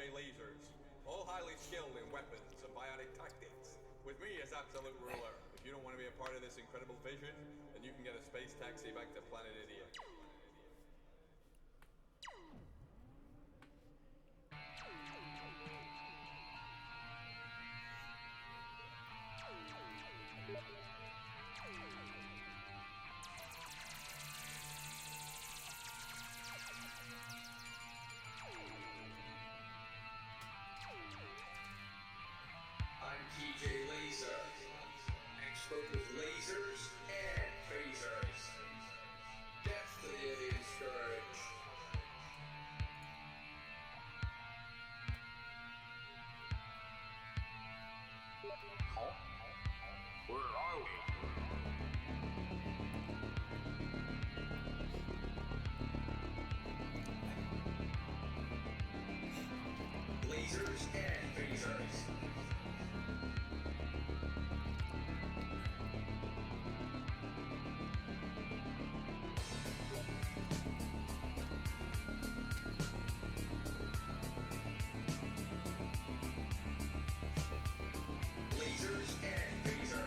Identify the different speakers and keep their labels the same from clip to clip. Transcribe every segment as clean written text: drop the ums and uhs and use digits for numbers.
Speaker 1: TJ lasers, all highly skilled in weapons and biotic tactics, with me as absolute ruler. If you don't want to be a part of this incredible vision, then you can get a space taxi back to planet India.
Speaker 2: I'm TJ Laser, expert with lasers and phasers. Definitely scourge.
Speaker 3: Where are we?
Speaker 2: Lasers and phasers. Lasers and phasers.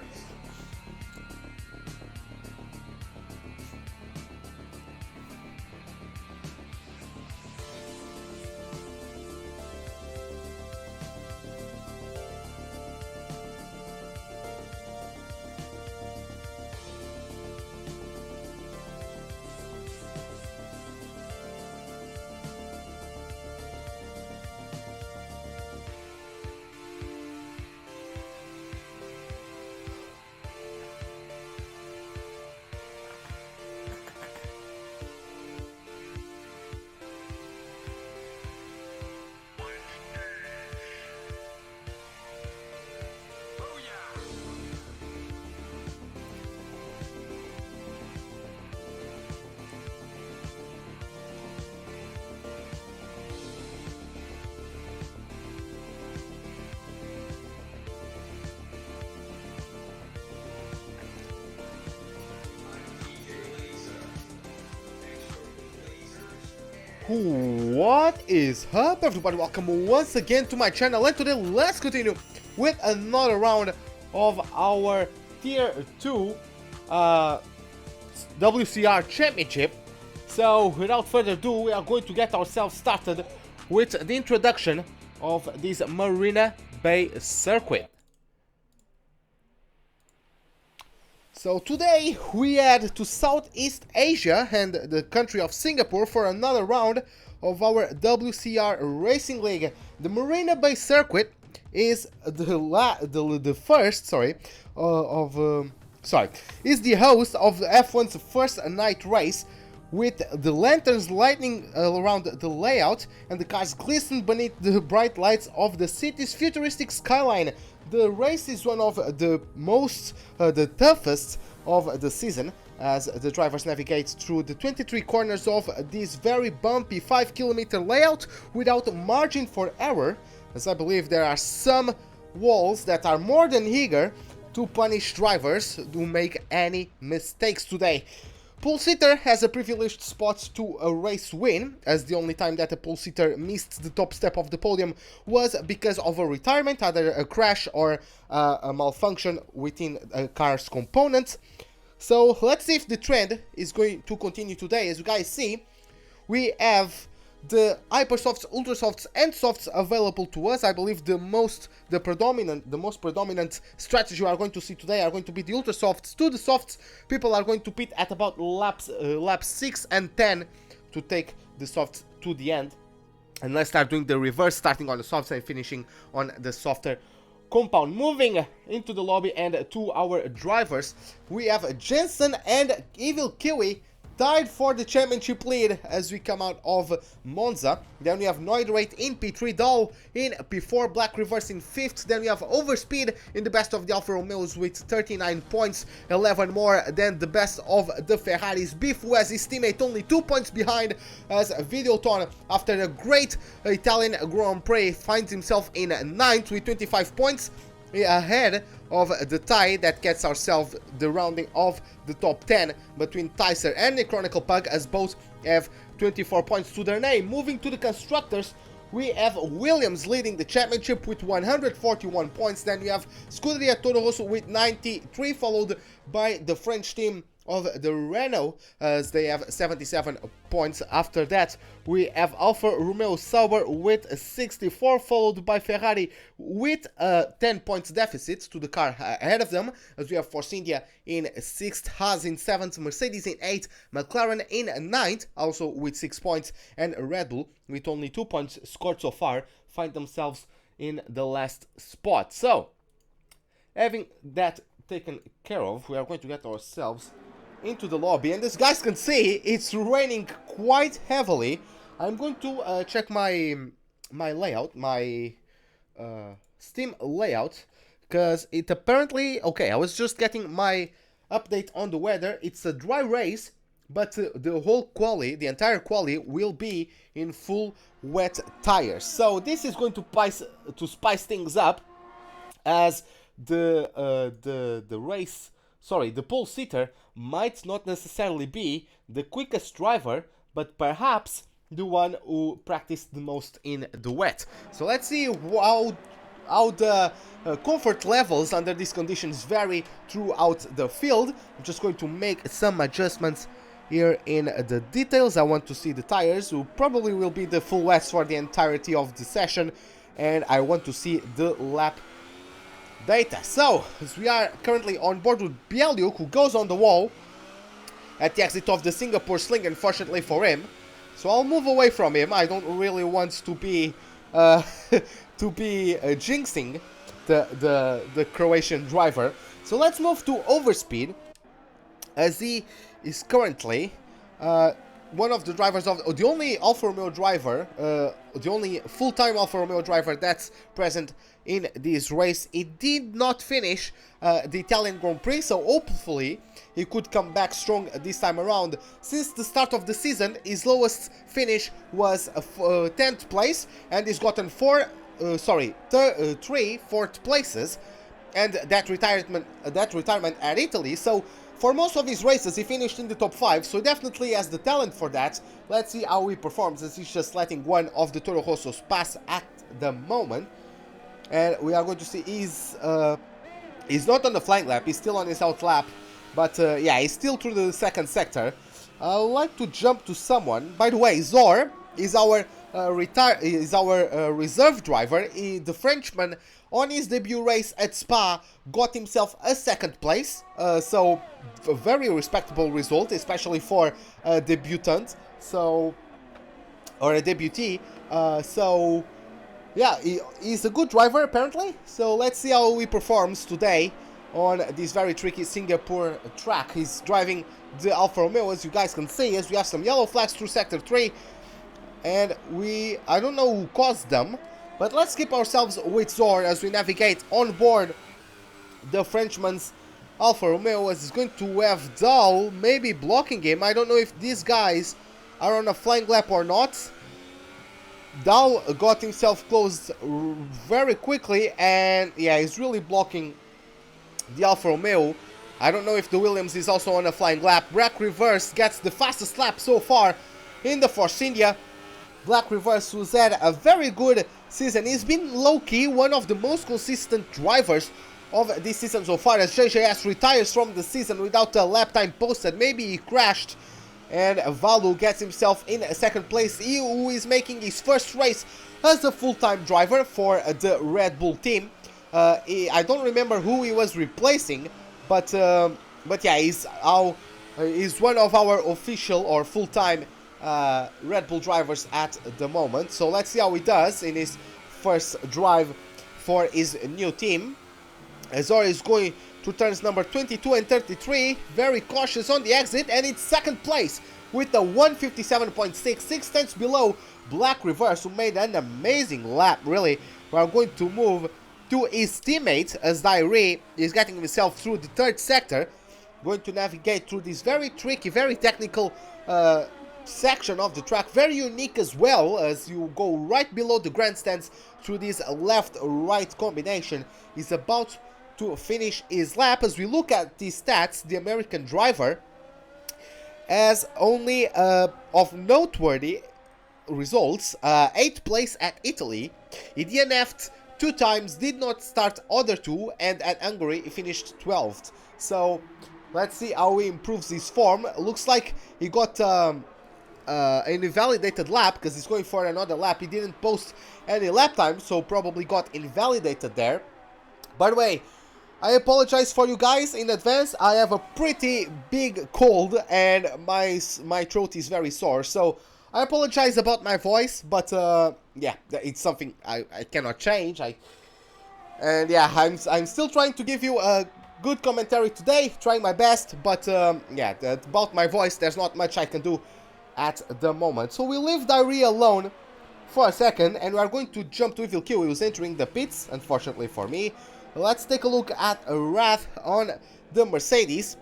Speaker 4: What is up, everybody? Welcome once again to my channel, and today let's continue with another round of our Tier 2 WCR Championship. So without further ado, we are going to get ourselves started with the introduction of this Marina Bay circuit. So today we head to Southeast Asia and the country of Singapore for another round of our WCR Racing League. The Marina Bay circuit is the host of the F1's first night race, with the lanterns lighting around the layout and the cars glisten beneath the bright lights of the city's futuristic skyline. The race is one of the toughest of the season, as the drivers navigate through the 23 corners of this very bumpy 5-kilometer layout without margin for error, as I believe there are some walls that are more than eager to punish drivers who make any mistakes today. Pole sitter has a privileged spot to a race win, as the only time that a pole sitter missed the top step of the podium was because of a retirement, either a crash or a malfunction within a car's components. So let's see if the trend is going to continue today. As you guys see, we have the hypersofts, ultrasofts and softs available to us. I believe the most predominant strategy we are going to see today are going to be the ultrasofts to the softs. People are going to pit at about laps 6 and 10 to take the softs to the end, and let's start doing the reverse, starting on the softs and finishing on the softer compound. Moving into the lobby and to our drivers, we have Jensen and Evil Kiwi tied for the championship lead as we come out of Monza. Then we have Noidrate in P3, Dahl in P4, Black Reverse in 5th. Then we have Overspeed in the best of the Alfa Romeos with 39 points, 11 more than the best of the Ferraris. Biff, who has his teammate only 2 points behind, as Videoton, after a great Italian Grand Prix, finds himself in 9th with 25 points, ahead of the tie that gets ourselves the rounding of the top 10 between Tyser and the Chronicle Pug, as both have 24 points to their name. Moving to the constructors, we have Williams leading the championship with 141 points. Then we have Scuderia Toro Rosso with 93, followed by the French team of the Renault, as they have 77 points. After that, we have Alfa Romeo Sauber with 64, followed by Ferrari with 10 points deficit to the car ahead of them, as we have Force India in 6th, Haas in 7th, Mercedes in 8th, McLaren in 9th, also with 6 points, and Red Bull, with only 2 points scored so far, find themselves in the last spot. So, having that taken care of, we are going to get ourselves into the lobby, and as guys can see, it's raining quite heavily. I'm going to check my layout, my Steam layout, because it apparently, okay, I was just getting my update on the weather. It's a dry race, but the whole quali, the entire quali, will be in full wet tires. So this is going to spice things up, as the race, sorry, the pole sitter might not necessarily be the quickest driver, but perhaps the one who practiced the most in the wet. So let's see how the comfort levels under these conditions vary throughout the field. I'm just going to make some adjustments here in the details. I want to see the tires, who probably will be the full wets for the entirety of the session, and I want to see the lap data. So, as we are currently on board with Bielyuk, who goes on the wall at the exit of the Singapore Sling, unfortunately for him. So I'll move away from him. I don't really want to be jinxing the Croatian driver. So let's move to Overspeed, as he is currently one of the drivers of the only Alfa Romeo driver, the only full-time Alfa Romeo driver that's present in this race. He did not finish the Italian Grand Prix, so hopefully he could come back strong this time around. Since the start of the season, his lowest finish was 10th place, and he's gotten 3 fourth places, and that retirement at Italy. So for most of his races, he finished in the top 5, so definitely has the talent for that. Let's see how he performs, as he's just letting one of the Toro Rossos pass at the moment. And we are going to see he's not on the flying lap, he's still on his out lap. But yeah, he's still through the second sector. I'd like to jump to someone. By the way, Zor is our reserve driver. The Frenchman, on his debut race at Spa, got himself a 2nd place. So a very respectable result, especially for a debutant. So, or a debutee. So yeah, he's a good driver apparently. So let's see how he performs today on this very tricky Singapore track. He's driving the Alfa Romeo, as you guys can see, as we have some yellow flags through sector 3. And I don't know who caused them, but let's keep ourselves with Zor as we navigate on board the Frenchman's Alfa Romeo, as he's going to have Dahl maybe blocking him. I don't know if these guys are on a flying lap or not. Dahl got himself closed very quickly, and yeah, he's really blocking the Alfa Romeo. I don't know if the Williams is also on a flying lap. Black Reverse gets the fastest lap so far in the Force India. Black Reverse, who's had a very good season. He's been low-key one of the most consistent drivers of this season so far, as JJS retires from the season without a lap time posted. Maybe he crashed, and Valu gets himself in 2nd place. He who is making his first race as a full-time driver for the Red Bull team. I don't remember who he was replacing, but yeah, he's one of our official or full-time Red Bull drivers at the moment. So let's see how he does in his first drive for his new team. Azor is going to turns number 22 and 33, very cautious on the exit, and it's 2nd place with a 157.6, 6/10 below Black Reverse, who made an amazing lap, really. We're going to move to his teammate, as Dairi is getting himself through the 3rd sector, going to navigate through this very tricky, very technical section of the track, very unique as well, as you go right below the grandstands through this left-right combination. He's about to finish his lap. As we look at these stats, the American driver has only of noteworthy results. 8th place at Italy. He DNF'd 2 times, did not start other 2, and at Hungary he finished 12th. So let's see how he improves his form. Looks like he got an invalidated lap because he's going for another lap. He didn't post any lap time, so probably got invalidated there. By the way, I apologize for you guys in advance. I have a pretty big cold and my throat is very sore, so I apologize about my voice, but yeah, it's something I cannot change. I'm still trying to give you a good commentary today, trying my best, but yeah, about my voice, there's not much I can do at the moment. So we leave Diary alone for a second, and we are going to jump to Evil Q, who's entering the pits, unfortunately for me. Let's take a look at Wrath on the Mercedes.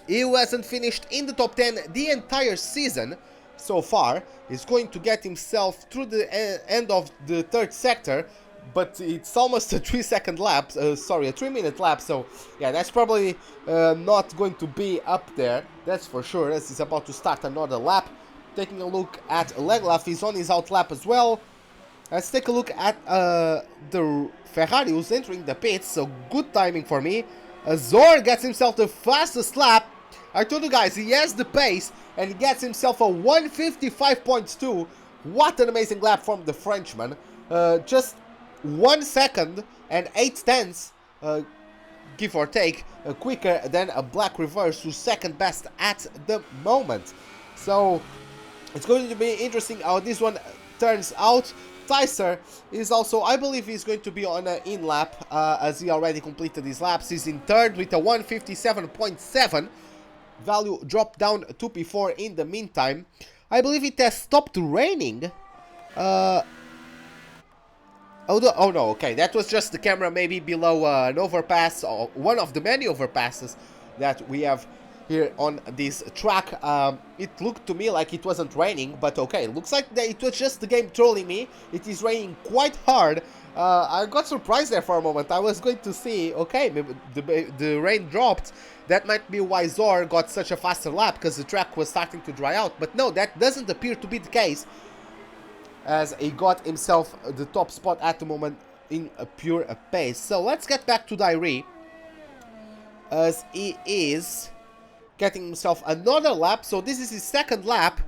Speaker 4: He hasn't finished in the top 10 the entire season so far. He's going to get himself through the end of the 3rd sector, but it's almost a 3-second lap, sorry, a 3-minute lap, so yeah, that's probably not going to be up there, that's for sure, as he's about to start another lap. Taking a look at Leglaf, he's on his out lap as well. Let's take a look at the Ferrari, who's entering the pits, so good timing for me. Zor gets himself the fastest lap. I told you guys, he has the pace, and he gets himself a 155.2. What an amazing lap from the Frenchman. Just 1 second and 8 tenths, give or take, quicker than a Black Reverse, who's second best at the moment. So it's going to be interesting how this one turns out. Tyser is also, I believe he's going to be on an in-lap, as he already completed his laps. He's in 3rd with a 157.7. Value dropped down to P4 in the meantime. I believe it has stopped raining. Oh no, okay, that was just the camera maybe below an overpass, or one of the many overpasses that we have here on this track. It looked to me like it wasn't raining, but okay, looks like it was just the game trolling me. It is raining quite hard. I got surprised there for a moment. I was going to see, okay, maybe the rain dropped. That might be why Zor got such a faster lap, because the track was starting to dry out. But no, that doesn't appear to be the case, as he got himself the top spot at the moment in a pure pace. So let's get back to Diary, as he is getting himself another lap. So this is his 2nd lap,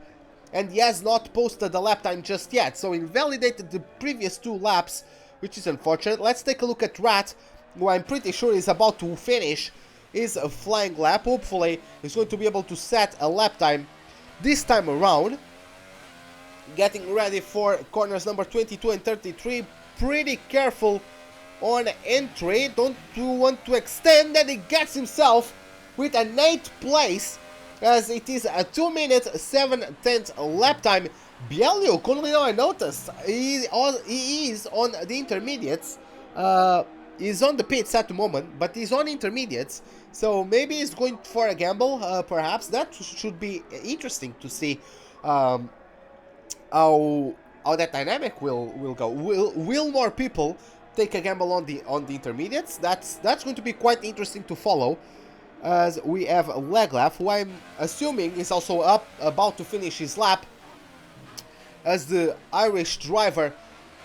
Speaker 4: and he has not posted the lap time just yet, so invalidated the previous 2 laps, which is unfortunate. Let's take a look at Rat, who I'm pretty sure is about to finish his flying lap. Hopefully he's going to be able to set a lap time this time around. Getting ready for corners number 22 and 33. Pretty careful on entry, don't want to extend, and he gets himself with an 8th place, as it is a 2 minute 7/10 lap time. Bielio, only now I noticed, he is on the intermediates. He's on the pits at the moment, but he's on intermediates, so maybe he's going for a gamble, perhaps. That should be interesting to see how that dynamic will go. Will more people take a gamble on the intermediates? That's going to be quite interesting to follow, as we have Leglaf, who I'm assuming is also about to finish his lap, as the Irish driver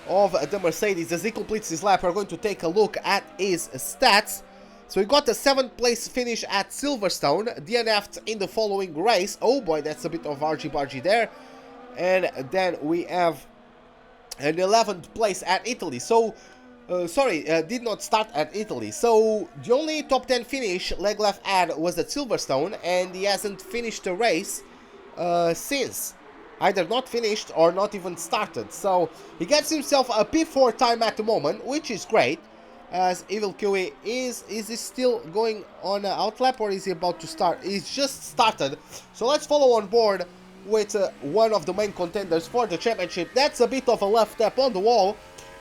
Speaker 4: of the Mercedes. As he completes his lap, we're going to take a look at his stats. So he got a 7th place finish at Silverstone, DNF'd in the following race. Oh boy, that's a bit of argy-bargy there. And then we have an 11th place at Italy. So, did not start at Italy. So the only top 10 finish Leglaf had was at Silverstone, and he hasn't finished the race since. Either not finished or not even started. So he gets himself a P4 time at the moment, which is great. As Evil QE is he still going on an outlap, or is he about to start? He's just started. So let's follow on board with one of the main contenders for the championship. That's a bit of a left tap on the wall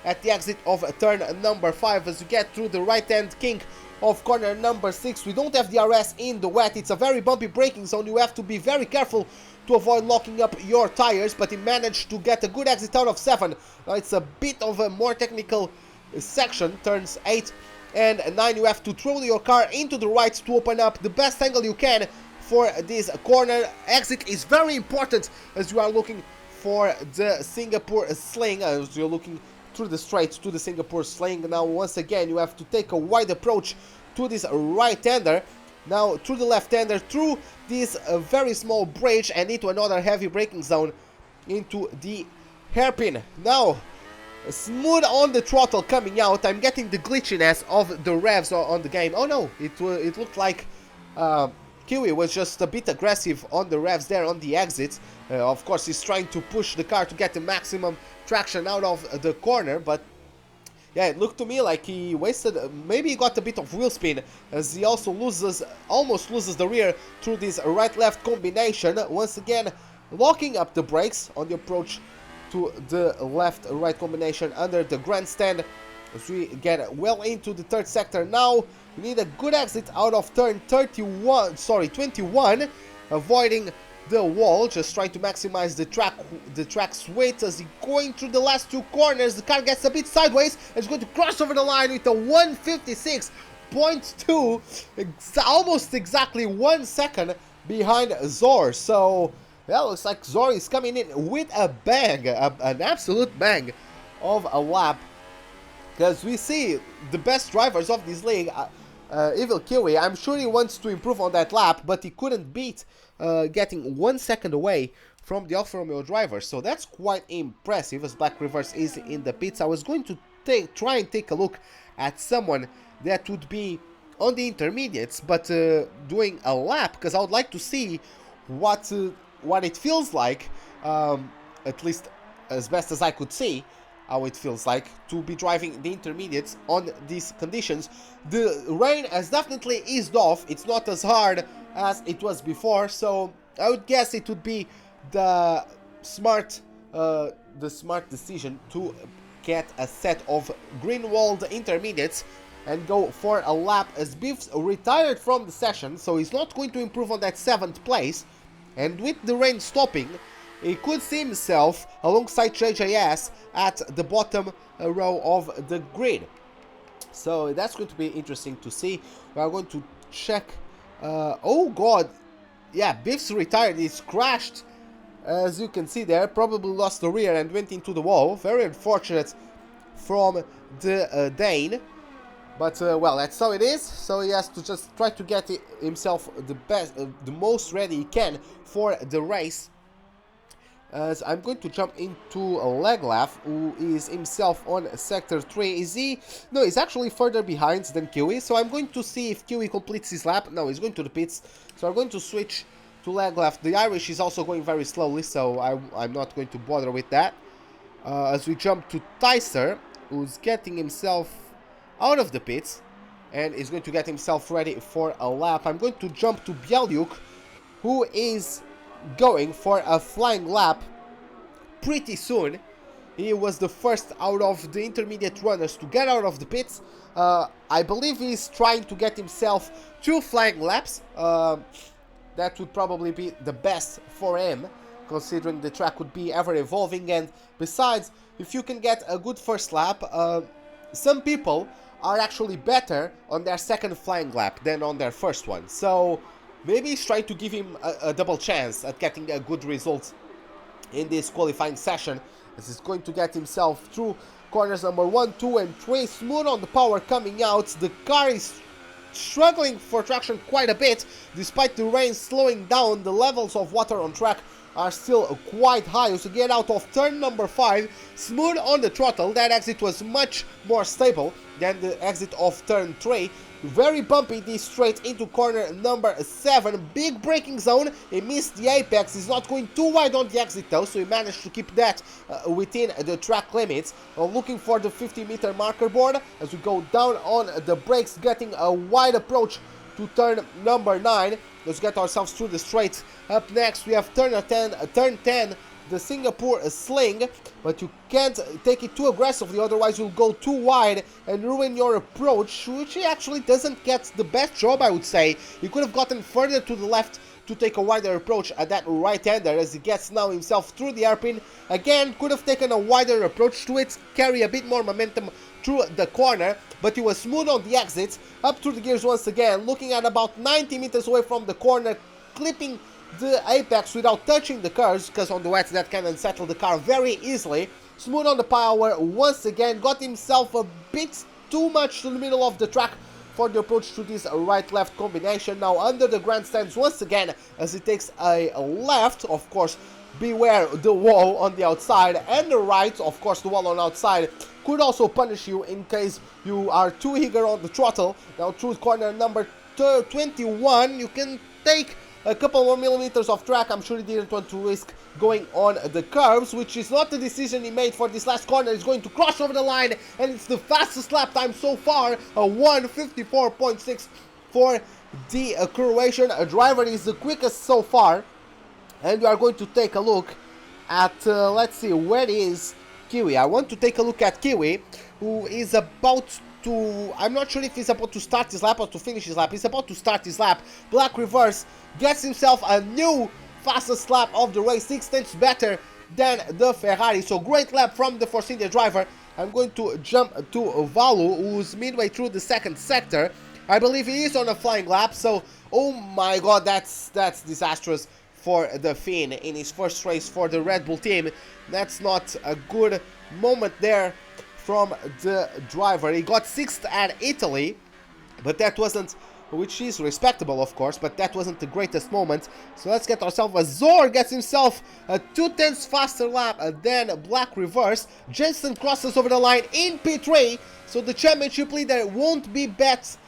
Speaker 4: at the exit of turn number 5, as you get through the right hand kink of corner number 6. We don't have the RS in the wet. It's a very bumpy braking zone. You have to be very careful to avoid locking up your tires, but he managed to get a good exit out of 7. Now it's a bit of a more technical section, turns 8 and 9. You have to throw your car into the right to open up the best angle you can for this corner. Exit is very important, as you are looking for the Singapore Sling, as you're looking through the straight to the Singapore Sling. Now once again you have to take a wide approach to this right-hander. Now through the left-hander, through this very small bridge and into another heavy braking zone into the hairpin. Now smooth on the throttle coming out. I'm getting the glitchiness of the revs on the game. Oh no, it looked like Kiwi was just a bit aggressive on the revs there on the exit. Of course he's trying to push the car to get the maximum traction out of the corner, but yeah, it looked to me like he wasted, maybe he got a bit of wheel spin, as he also almost loses the rear through this right-left combination. Once again, locking up the brakes on the approach to the left-right combination under the grandstand as we get well into the third sector. Now we need a good exit out of turn 21, avoiding the wall, just trying to maximize the track's weight as he going through the last two corners. The car gets a bit sideways and is going to cross over the line with a 156.2, almost exactly 1 second behind Zor. So yeah, looks like Zor is coming in with a bang, an absolute bang of a lap, because we see the best drivers of this league. Evil Kiwi, I'm sure he wants to improve on that lap, but he couldn't beat getting 1 second away from the Alfa Romeo driver. So that's quite impressive as Black Reverse is in the pits. I was going to try and take a look at someone that would be on the intermediates, but doing a lap, because I would like to see what it feels like, at least as best as I could see, how it feels like to be driving the intermediates on these conditions. The rain has definitely eased off. It's not as hard as it was before, so I would guess it would be the smart decision to get a set of green-walled intermediates and go for a lap, as Biff's retired from the session, so he's not going to improve on that 7th place. And with the rain stopping, he could see himself alongside JJS at the bottom row of the grid. So that's going to be interesting to see. We are going to check. Oh god, yeah, Biff's retired. He's crashed, as you can see there. Probably lost the rear and went into the wall. Very unfortunate from the Dane. But well, that's how it is. So he has to just try to get himself the most ready he can for the race. As I'm going to jump into Leglaf, who is himself on sector 3. Is he? No, he's actually further behind than Kiwi. So I'm going to see if Kiwi completes his lap. No, he's going to the pits. So I'm going to switch to Leglaf. The Irish is also going very slowly, so I'm not going to bother with that. As we jump to Tyser, who's getting himself out of the pits and is going to get himself ready for a lap. I'm going to jump to Bialyuk, who is going for a flying lap pretty soon. He was the first out of the intermediate runners to get out of the pits. I believe he's trying to get himself 2 flying laps. That would probably be the best for him, considering the track would be ever evolving. And besides, if you can get a good first lap, some people are actually better on their second flying lap than on their first one. So maybe he's trying to give him a double chance at getting a good result in this qualifying session, as he's going to get himself through corners number 1, 2 and 3. Smooth on the power coming out. The car is struggling for traction quite a bit. Despite the rain slowing down, the levels of water on track are still quite high. As we get out of turn number 5, smooth on the throttle. That exit was much more stable than the exit of turn 3. Very bumpy this straight into corner number 7. Big braking zone. He missed the apex. He's not going too wide on the exit though, so he managed to keep that within the track limits. Looking for the 50-meter marker board as we go down on the brakes, getting a wide approach to turn number 9. Let's get ourselves through the straight. Up next we have turn 10, the Singapore Sling, but you can't take it too aggressively, otherwise you'll go too wide and ruin your approach, which he actually doesn't get the best job, I would say. He could have gotten further to the left to take a wider approach at that right-hander, as he gets now himself through the hairpin. Again, could have taken a wider approach to it, carry a bit more momentum through the corner, but he was smooth on the exit, up through the gears once again, looking at about 90 meters away from the corner, clipping the apex without touching the curves, because on the wets that can unsettle the car very easily. Smooth on the power once again, got himself a bit too much to the middle of the track for the approach to this right-left combination. Now under the grandstands once again as he takes a left. Of course, beware the wall on the outside, and the right, of course the wall on outside could also punish you in case you are too eager on the throttle. Now through corner number 21, you can take a couple more millimeters of track. I'm sure he didn't want to risk going on the curves, which is not the decision he made for this last corner. He's going to cross over the line, and it's the fastest lap time so far, a 1:54.6 for the Croatian driver. Is the quickest so far. And we are going to take a look at, let's see, where is Kiwi? I want to take a look at Kiwi, who is about to, I'm not sure if he's about to start his lap or to finish his lap. He's about to start his lap. Black reverse, gets himself a new fastest lap of the race, 6 tenths better than the Ferrari. So great lap from the Force India driver. I'm going to jump to Valu, who's midway through the second sector. I believe he is on a flying lap, so oh my god, that's disastrous for the Finn in his first race for the Red Bull team. That's not a good moment there from the driver. He got 6th at Italy, but that wasn't, which is respectable of course, but that wasn't the greatest moment. So let's get ourselves a Zor, gets himself a 2 tenths faster lap than Black reverse. Jensen crosses over the line in P3, so the championship leader won't be besting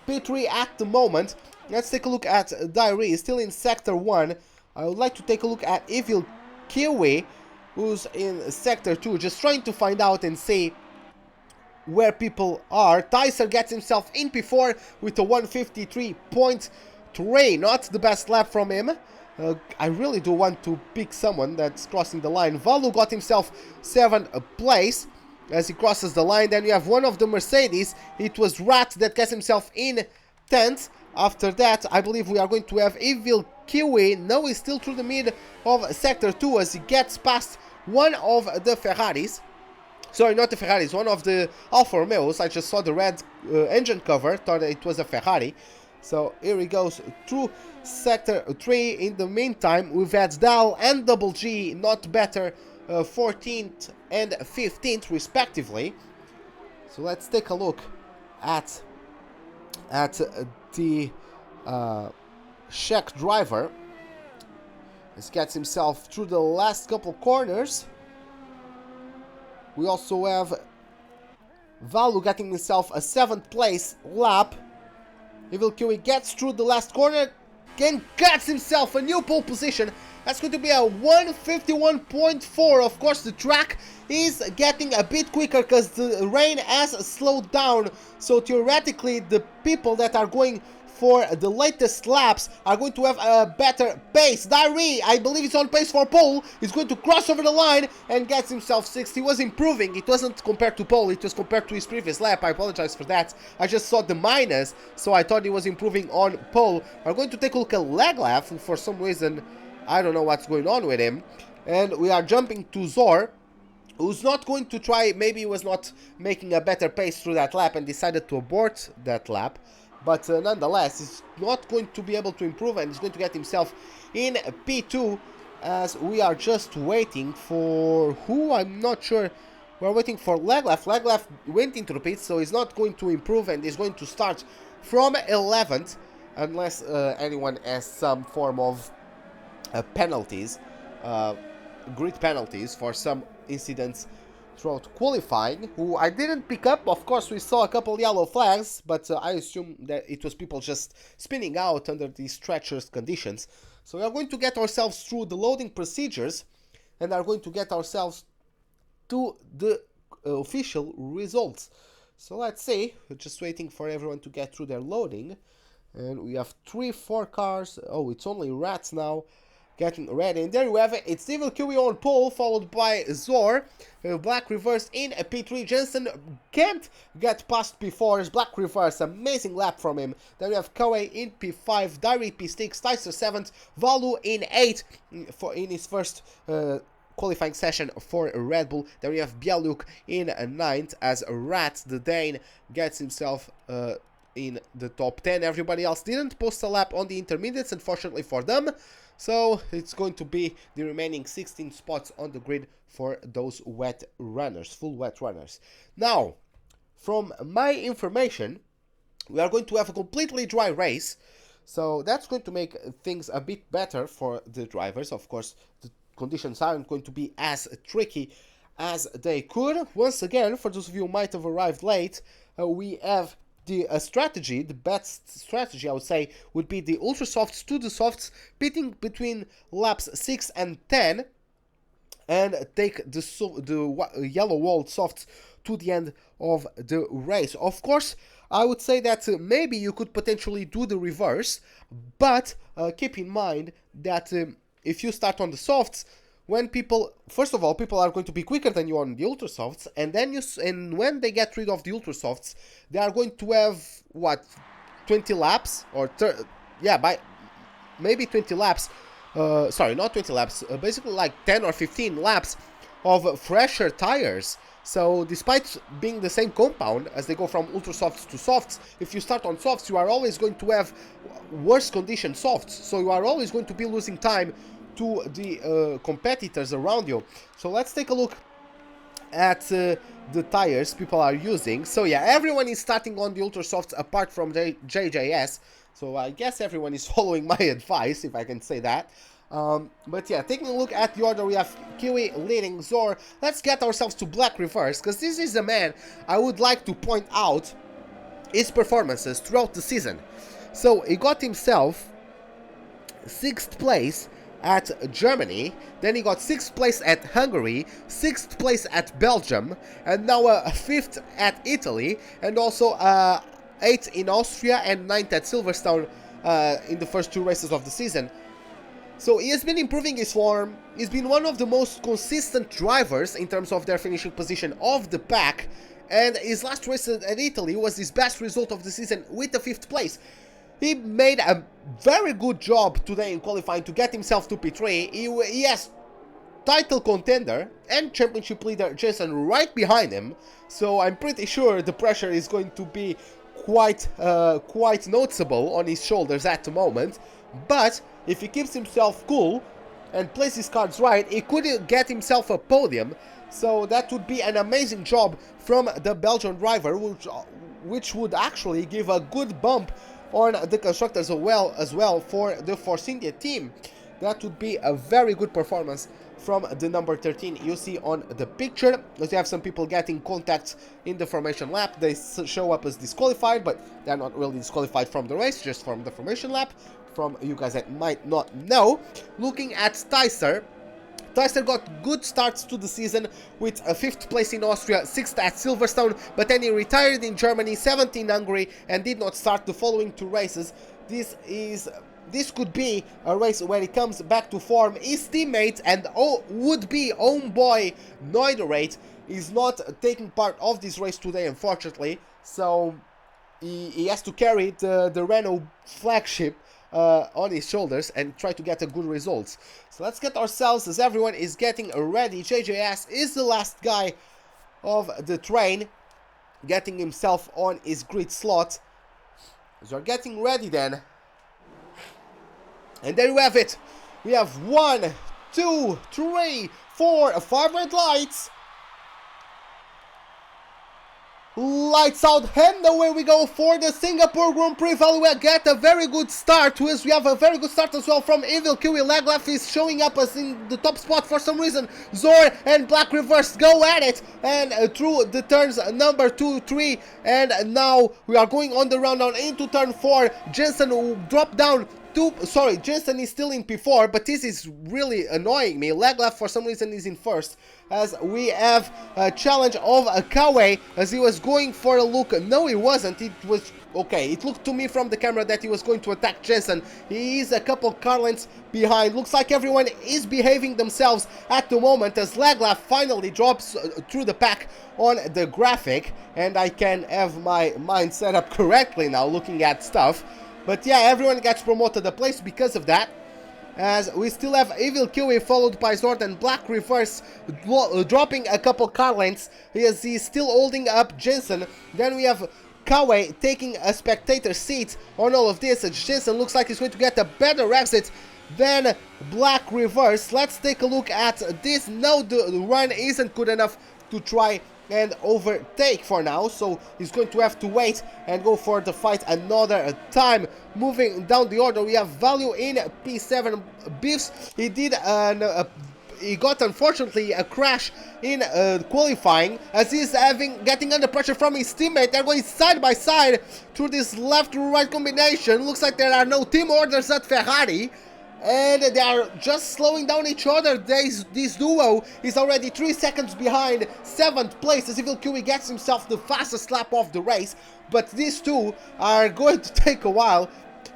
Speaker 4: P3 at the moment. Let's take a look at Diary, still in Sector 1. I would like to take a look at Evil Kiwi, who's in Sector 2, just trying to find out and see where people are. Tyser gets himself in P4 with a 1:53.3, not the best lap from him. I really do want to pick someone that's crossing the line. Valu got himself 7th place as he crosses the line. Then we have one of the Mercedes. It was Rat that gets himself in 10th. After that, I believe we are going to have Evil Kiwi. Now he's still through the mid of Sector 2 as he gets past one of the Ferraris. Sorry, not the Ferraris, one of the Alfa Romeos. I just saw the red engine cover, thought it was a Ferrari. So here he goes through Sector 3. In the meantime, we've had Dal and Double G not better, 14th and 15th respectively. So let's take a look at the Czech driver. He gets himself through the last couple corners. We also have Valu getting himself a 7th place lap. Evil Kiwi gets through the last corner and gets himself a new pole position. That's going to be a 1:51.4. Of course, the track is getting a bit quicker because the rain has slowed down. So theoretically, the people that are going for the latest laps are going to have a better pace. Diary, I believe it's on pace for pole. He's going to cross over the line and gets himself 6th. He was improving. It wasn't compared to pole, it was compared to his previous lap. I apologize for that. I just saw the minus, so I thought he was improving on pole. We're going to take a look at leg lap. For some reason, I don't know what's going on with him. And we are jumping to Zor, who's not going to try. Maybe he was not making a better pace through that lap and decided to abort that lap. But nonetheless, he's not going to be able to improve, and he's going to get himself in P2 as we are just waiting for who, I'm not sure. We're waiting for Leglef. Leglef went into the pits, so he's not going to improve, and he's going to start from 11th unless anyone has some form of penalties, grid penalties for some incidents throughout qualifying, who I didn't pick up. Of course, we saw a couple yellow flags, but I assume that it was people just spinning out under these treacherous conditions. So we are going to get ourselves through the loading procedures and are going to get ourselves to the official results. So let's see, we're just waiting for everyone to get through their loading. And we have 3-4 cars. Oh, it's only Rats now getting ready. And there you have it. It's Evil Kiwi on pole, followed by Zor. Black reverse in P3. Jensen can't get past P4. Black reverse, amazing lap from him. Then we have Kawe in P5, Diary P6, Tyser 7th, Valu in 8 in his first qualifying session for Red Bull. Then we have Bialuk in 9th as Rat the Dane gets himself in the top 10. Everybody else didn't post a lap on the intermediates, unfortunately for them. So it's going to be the remaining 16 spots on the grid for those wet runners, full wet runners. Now, from my information, we are going to have a completely dry race. So that's going to make things a bit better for the drivers. Of course, the conditions aren't going to be as tricky as they could. Once again, for those of you who might have arrived late, we have the strategy, the best strategy I would say, would be the ultra softs to the softs, pitting between laps 6 and 10, and take the yellow walled softs to the end of the race. Of course, I would say that maybe you could potentially do the reverse, but keep in mind that if you start on the softs, when first of all, people are going to be quicker than you on the ultra softs, and then when they get rid of the ultra softs, they are going to have what, 20 laps or maybe 20 laps. Sorry, not 20 laps. Basically, like 10 or 15 laps of fresher tires. So, despite being the same compound as they go from ultra softs to softs, if you start on softs, you are always going to have worse condition softs. So, you are always going to be losing time to the competitors around you. So let's take a look at the tires people are using. So yeah, everyone is starting on the ultra softs apart from JJS. So I guess everyone is following my advice, if I can say that. But yeah, taking a look at the order, we have Kiwi leading Zor. Let's get ourselves to Black Reverse, because this is a man I would like to point out his performances throughout the season. So he got himself 6th place at Germany, then he got 6th place at Hungary, 6th place at Belgium, and now 5th at Italy, and also 8th in Austria and 9th at Silverstone in the first 2 races of the season. So he has been improving his form. He's been one of the most consistent drivers in terms of their finishing position of the pack, and his last race at Italy was his best result of the season with the 5th place. He made a very good job today in qualifying to get himself to P3. He has title contender and championship leader Jason right behind him, so I'm pretty sure the pressure is going to be quite noticeable on his shoulders at the moment. But if he keeps himself cool and plays his cards right, he could get himself a podium. So that would be an amazing job from the Belgian driver, which would actually give a good bump on the constructors as well for the Force India team. That would be a very good performance from the number 13 you see on the picture. As you have some people getting contacts in the formation lap, they show up as disqualified, but they're not really disqualified from the race, just from the formation lap. From you guys that might not know, looking at Tyser got good starts to the season with a 5th place in Austria, 6th at Silverstone, but then he retired in Germany, 7th in Hungary, and did not start the following 2 races. This could be a race where he comes back to form. His teammate and would-be own boy Noiderate is not taking part of this race today, unfortunately, so he has to carry the Renault flagship on his shoulders and try to get a good results. So let's get ourselves, as everyone is getting ready. JJS is the last guy of the train, getting himself on his grid slot. So we're getting ready then. And there we have it. We have 1, 2, 3, 4, 5 red lights. Lights out, and away we go for the Singapore Grand Prix. We get a very good start. We have a very good start as well from Evil Kiwi. Laglaf is showing up as in the top spot for some reason. Zor and Black Reverse go at it, and through the turns number 2, 3, and now we are going on the rundown into turn 4. Jensen will drop down. Jensen is still in P4, but this is really annoying me. Laglaf for some reason is in first, as we have a challenge of Kawe as he was going for a look. No, he wasn't. It was okay. It looked to me from the camera that he was going to attack Jensen. He is a couple car lengths behind. Looks like everyone is behaving themselves at the moment as Laglaf finally drops through the pack on the graphic, and I can have my mind set up correctly now looking at stuff. But yeah, everyone gets promoted a place because of that. As we still have Evil Kiwi followed by Zord and Black Reverse dropping a couple car lengths. He's still holding up Jensen. Then we have Kawe taking a spectator seat on all of this. Jensen looks like he's going to get a better exit than Black Reverse. Let's take a look at this. No, the run isn't good enough to try and overtake for now, so he's going to have to wait and go for the fight another time. Moving down the order, we have Value in P7. Biffs, he got unfortunately a crash in qualifying, as he's getting under pressure from his teammate. They're going side by side through this left to right combination. Looks like there are no team orders at Ferrari, and they are just slowing down each other. This duo is already 3 seconds behind 7th place, as Evil Kiwi gets himself the fastest lap of the race. But these two are going to take a while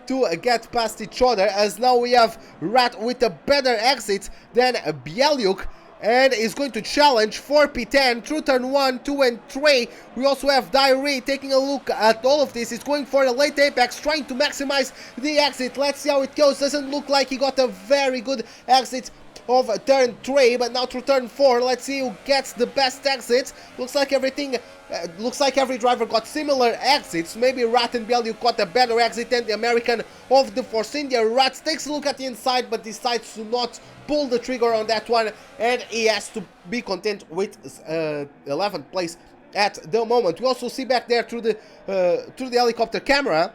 Speaker 4: to get past each other, as now we have Rat with a better exit than Bieluk, and is going to challenge for P10 through turn 1, 2 and 3. We also have Diary taking a look at all of this. He's going for a late apex, trying to maximize the exit. Let's see how it goes. Doesn't look like he got a very good exit of turn 3, but now through turn 4, let's see who gets the best exit. Looks like every driver got similar exits. Maybe Rat and Bieluk got a better exit than the American of the Force India. Rat takes a look at the inside, but decides to not pull the trigger on that one, and he has to be content with 11th place at the moment. We also see back there through the helicopter camera,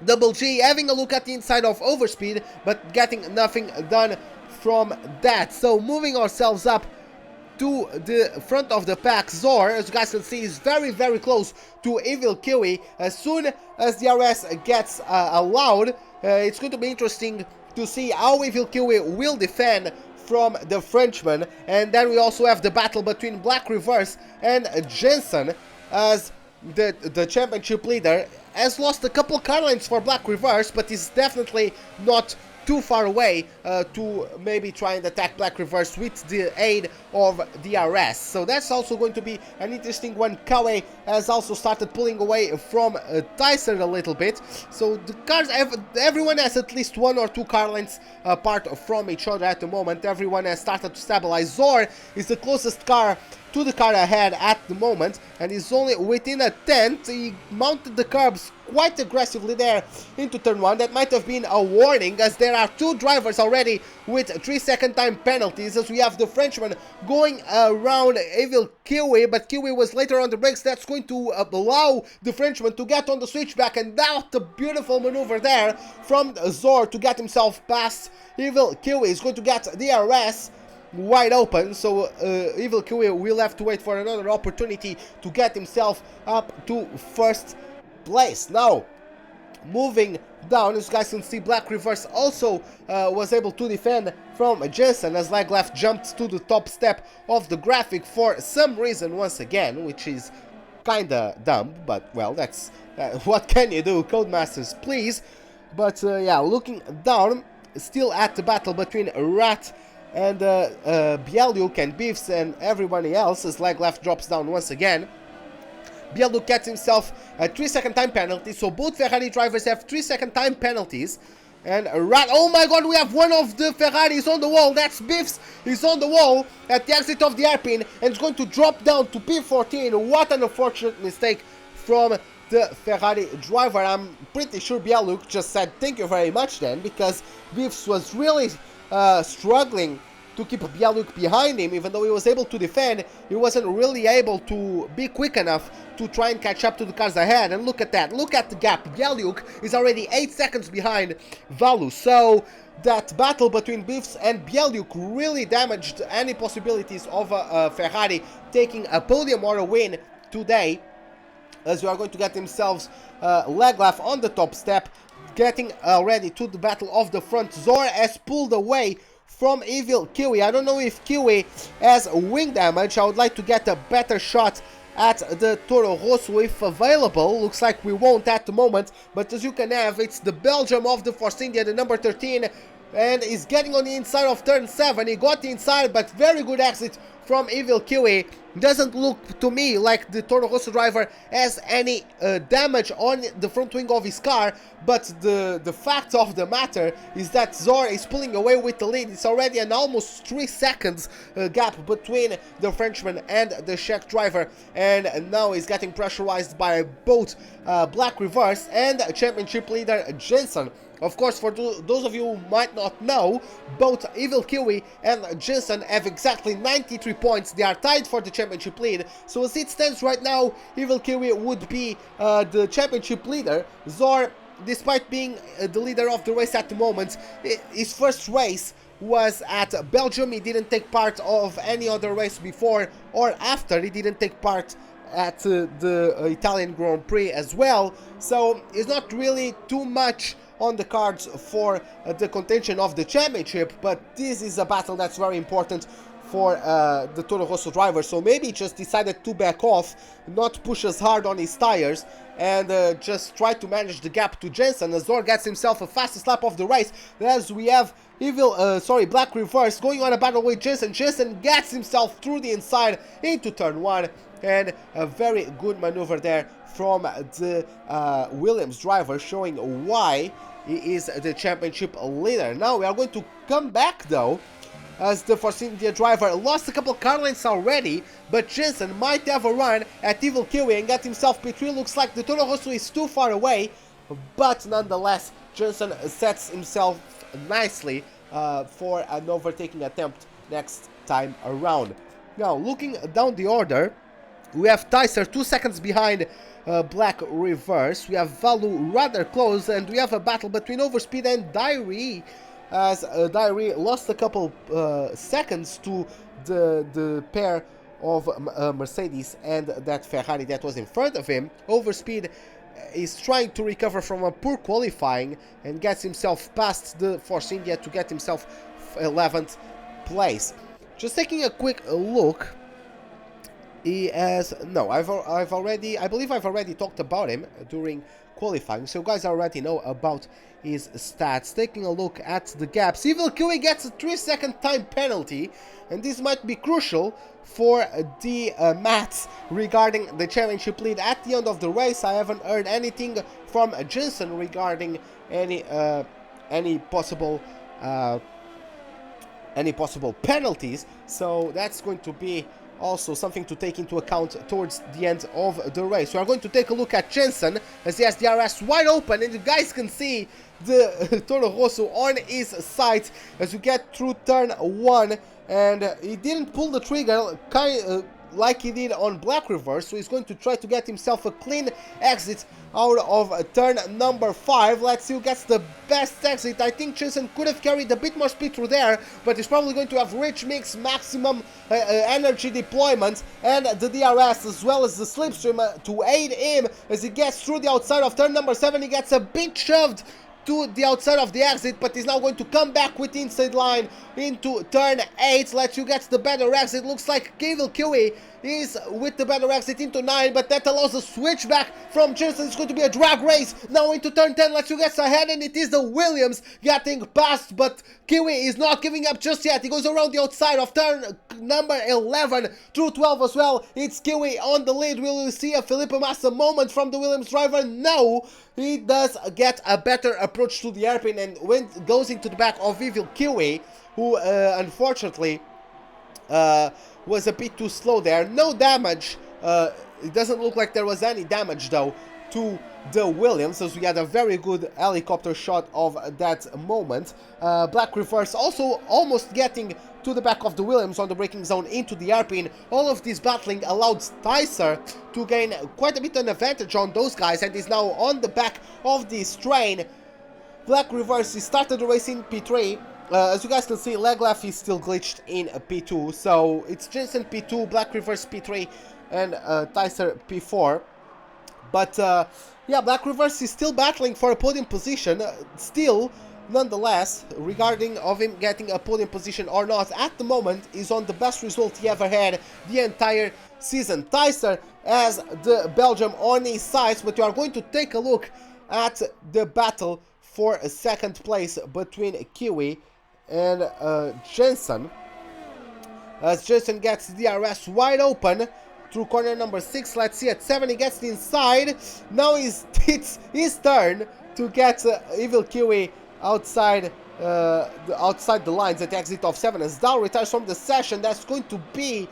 Speaker 4: Double G having a look at the inside of Overspeed, but getting nothing done from that. So moving ourselves up to the front of the pack, Zor, as you guys can see, is very, very close to Evil Kiwi. As soon as the RS gets allowed, it's going to be interesting to see how Evil Kiwi will defend from the Frenchman. And then we also have the battle between Black Reverse and Jensen, as the championship leader has lost a couple car lines for Black Reverse, but is definitely not too far away to maybe try and attack Black Reverse with the aid of the RS. So that's also going to be an interesting one. Kawe has also started pulling away from Tyson a little bit. So the cars, everyone has at least 1 or 2 car lines apart from each other at the moment. Everyone has started to stabilize. Zor is the closest car to the car ahead at the moment, and is only within a tenth. He mounted the curbs quite aggressively there into turn 1. That might have been a warning, as there are 2 drivers already with 3-second time penalties, as we have the Frenchman going around Evil Kiwi, but Kiwi was later on the brakes. That's going to allow the Frenchman to get on the switchback, and that's a beautiful maneuver there from Zor to get himself past Evil Kiwi. Is going to get the RS wide open, so Evil Kiwi will have to wait for another opportunity to get himself up to first place. Now, moving down, as you guys can see, Black Reverse also was able to defend from Jensen, as Leg Left jumped to the top step of the graphic for some reason once again, which is kinda dumb, but well, that's what can you do, Codemasters, please. But yeah, looking down, still at the battle between Rat and Bieluk and Beefs and everybody else, as Leg Left drops down once again. Bieluk gets himself a 3-second time penalty, so both Ferrari drivers have 3-second time penalties. And Rat, oh my god, we have one of the Ferraris on the wall. That's Biffs. He's on the wall at the exit of the hairpin, and is going to drop down to P14. What an unfortunate mistake from the Ferrari driver. I'm pretty sure Bieluk just said thank you very much then, because Biffs was really struggling to keep Bieluk behind him. Even though he was able to defend, he wasn't really able to be quick enough to try and catch up to the cars ahead. And look at that, look at the gap. Bieluk is already 8 seconds behind Valu. So that battle between Biffs and Bieluk really damaged any possibilities of Ferrari taking a podium or a win today, as we are going to get themselves Leg Left on the top step, getting ready to the battle of the front. Zor has pulled away from Evil Kiwi. I don't know if Kiwi has wing damage. I would like to get a better shot at the Toro Rosso if available. Looks like we won't at the moment, but as you can have, it's the Belgium of the Force India, the number 13, and is getting on the inside of turn 7. He got the inside, but very good exit from Evil Kiwi. Doesn't look to me like the Toro Rosso driver has any damage on the front wing of his car, but the fact of the matter is that Zor is pulling away with the lead. It's already an almost 3 seconds gap between the Frenchman and the Czech driver, and now he's getting pressurized by both Black Reverse and championship leader Jensen. Of course, for those of you who might not know, both Evil Kiwi and Jensen have exactly 93 points. They are tied for the championship lead. So as it stands right now, Evil Kiwi would be the championship leader. Zor, despite being the leader of the race at the moment, his first race was at Belgium. He didn't take part of any other race before or after. He didn't take part at the Italian Grand Prix as well. So it's not really too much on the cards for the contention of the championship, but this is a battle that's very important for the Toro Rosso driver. So maybe he just decided to back off, not push as hard on his tires, and just try to manage the gap to Jensen. As Zor gets himself a fastest lap of the race, as we have Black Reverse going on a battle with Jensen. Jensen gets himself through the inside into turn 1, and a very good maneuver there from the Williams driver, showing why he is the championship leader. Now we are going to come back though, as the Force India driver lost a couple car lengths already, but Jensen might have a run at Evil Kiwi and get himself P3. Looks like the Toro Rosso is too far away, but nonetheless Jensen sets himself nicely for an overtaking attempt next time around. Now looking down the order, we have Tyser 2 seconds behind Black Reverse. We have Valu rather close, and we have a battle between Overspeed and Diary, as Diary lost a couple seconds to the pair of Mercedes and that Ferrari that was in front of him. Overspeed is trying to recover from a poor qualifying and gets himself past the Force India to get himself 11th place. Just taking a quick look, he has I believe I've already talked about him during qualifying, so guys already know about his stats. Taking a look at the gaps, Evil Kiwi gets a 3-second time penalty, and this might be crucial for the maths regarding the championship lead at the end of the race. I haven't heard anything from Jensen regarding any possible penalties, so that's going to be also something to take into account towards the end of the race. We are going to take a look at Jensen, as he has the RS wide open, and you guys can see the Toro Rosso on his side as we get through turn 1, and he didn't pull the trigger like he did on Black Reverse, so he's going to try to get himself a clean exit out of turn number 5. Let's see who gets the best exit. I think Jensen could have carried a bit more speed through there, but he's probably going to have rich mix, maximum energy deployment, and the DRS as well as the slipstream to aid him as he gets through the outside of turn number 7. He gets a bit shoved to the outside of the exit, but he's now going to come back with the inside line into turn 8. Let's you get the better exit. Looks like Evil Kiwi is with the better exit into 9, but that allows a switch back from Jensen. It's going to be a drag race now into turn 10. Let's you get ahead, and it is the Williams getting past, but Kiwi is not giving up just yet. He goes around the outside of turn number 11 through 12 as well. It's Kiwi on the lead. Will we see a Felipe Massa moment from the Williams driver? No, he does get a better approach to the hairpin and goes into the back of Evil Kiwi, who unfortunately was a bit too slow there. No damage. It doesn't look like there was any damage though to the Williams, as we had a very good helicopter shot of that moment. Black Reverse also almost getting to the back of the Williams on the braking zone into the hairpin. All of this battling allowed Tyser to gain quite a bit of an advantage on those guys, and is now on the back of this train. Black Reverse, he started the race in P3. As you guys can see, leg left is still glitched in P2, so it's Jensen P2, Black Reverse P3, and Tyser P4. But yeah, Black Reverse is still battling for a podium position, still, nonetheless, regarding of him getting a podium position or not, at the moment is on the best result he ever had the entire season. Tyser has the Belgium on his side, but you are going to take a look at the battle for a second place between Kiwi and Jensen. as Jensen gets the DRS wide open through corner number 6. Let's see, at 7 he gets the inside. Now it's his turn to get Evil Kiwi outside outside the lines at the exit of 7 as Dow retires from the session. That's going to be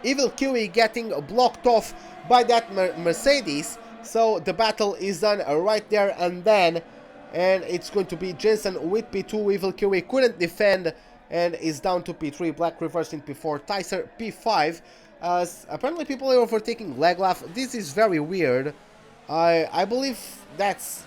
Speaker 4: Evil Kiwi getting blocked off by that Mercedes. So the battle is done right there and then, and it's going to be Jensen with P2. Evil Kiwi couldn't defend and is down to P3. Black reversed in P4. Tyser P5. Apparently people are overtaking Leglaf. This is very weird. I believe that's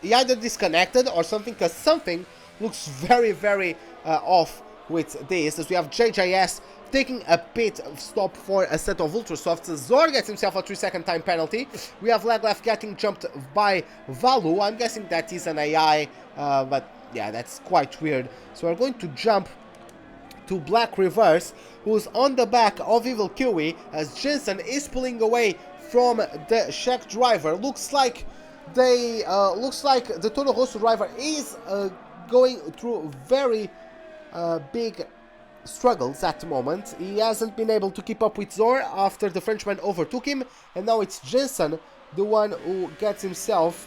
Speaker 4: he either disconnected or something, because something looks very, very off with this, as we have JJS taking a pit stop for a set of Ultrasofts. Zor gets himself a 3-second time penalty. We have Leglaf getting jumped by Valu. I'm guessing that is an AI, but yeah, that's quite weird. So we're going to jump to Black Reverse, who's on the back of Evil Kiwi, as Jensen is pulling away from the Czech driver. Looks like the Toro Rosso driver is going through very big struggles at the moment. He hasn't been able to keep up with Zor after the Frenchman overtook him, and now it's Jensen, the one who gets himself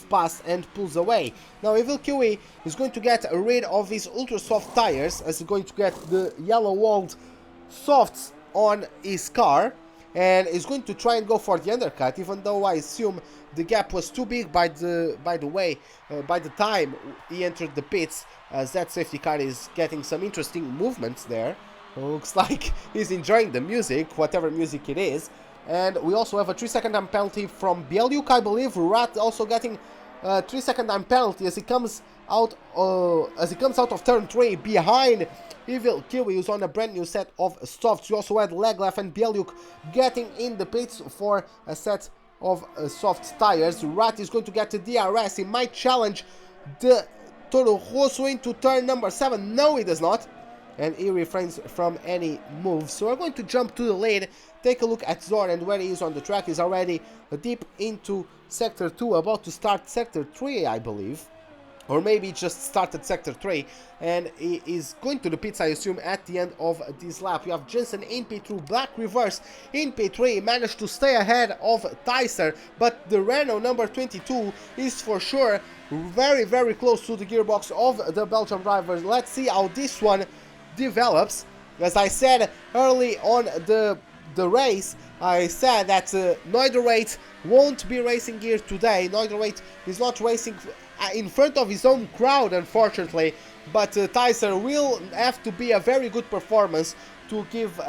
Speaker 4: past and pulls away. Now Evil Kiwi is going to get rid of his ultra soft tires, as he's going to get the yellow walled softs on his car, and is going to try and go for the undercut, even though I assume the gap was too big by the time he entered the pits, as that safety car is getting some interesting movements there. Looks like he's enjoying the music, whatever music it is. And we also have a 3-second time penalty from Bieluk, I believe. Rat also getting a 3-second time penalty as he comes out of turn 3 behind Evil Kiwi, who's on a brand new set of softs. We also had Leglaf and Bieluk getting in the pits for a set of soft tires. Rat is going to get the DRS. He might challenge the Toro Rosso into turn number 7. No, he does not. And he refrains from any moves. So we're going to jump to the lead, take a look at Zor and where he is on the track. He's already deep into Sector 2, about to start Sector 3, I believe. Or maybe just started Sector 3. And he is going to the pits, I assume, at the end of this lap. We have Jensen in P2, Black Reverse in P3. He managed to stay ahead of Tyser, but the Renault number 22 is for sure very, very close to the gearbox of the Belgian drivers. Let's see how this one develops. As I said early on the race, I said that Noidorate won't be racing here today. Noidorate is not racing in front of his own crowd, unfortunately, but Tyser will have to be a very good performance to give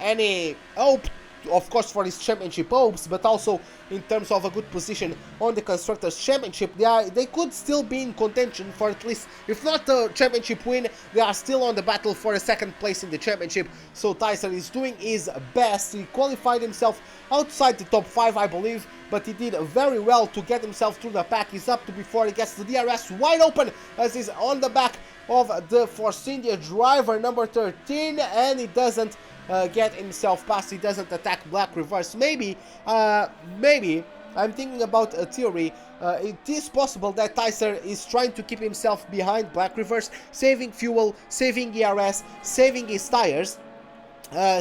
Speaker 4: any hope, of course, for his championship hopes, but also in terms of a good position on the Constructors' Championship. They could still be in contention for at least, if not a championship win, they are still on the battle for a second place in the championship. So Tyser is doing his best. He qualified himself outside the top 5, I believe, but he did very well to get himself through the pack. He's up to before he gets the DRS wide open, as he's on the back of the Force India driver number 13, and he doesn't get himself past. He doesn't attack Black Reverse. Maybe I'm thinking about a theory. It is possible that Tyser is trying to keep himself behind Black Reverse, saving fuel, saving ERS, saving his tires,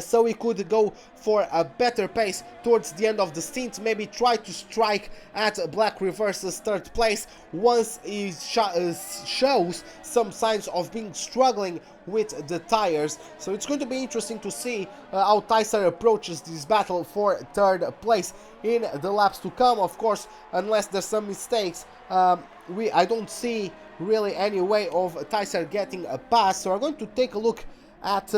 Speaker 4: so he could go for a better pace towards the end of the stint. Maybe try to strike at Black Reverse's third place once he shows some signs of being struggling with the tires. So it's going to be interesting to see how Tyser approaches this battle for third place in the laps to come. Of course, unless there's some mistakes, I don't see really any way of Tyser getting a pass. So we're going to take a look at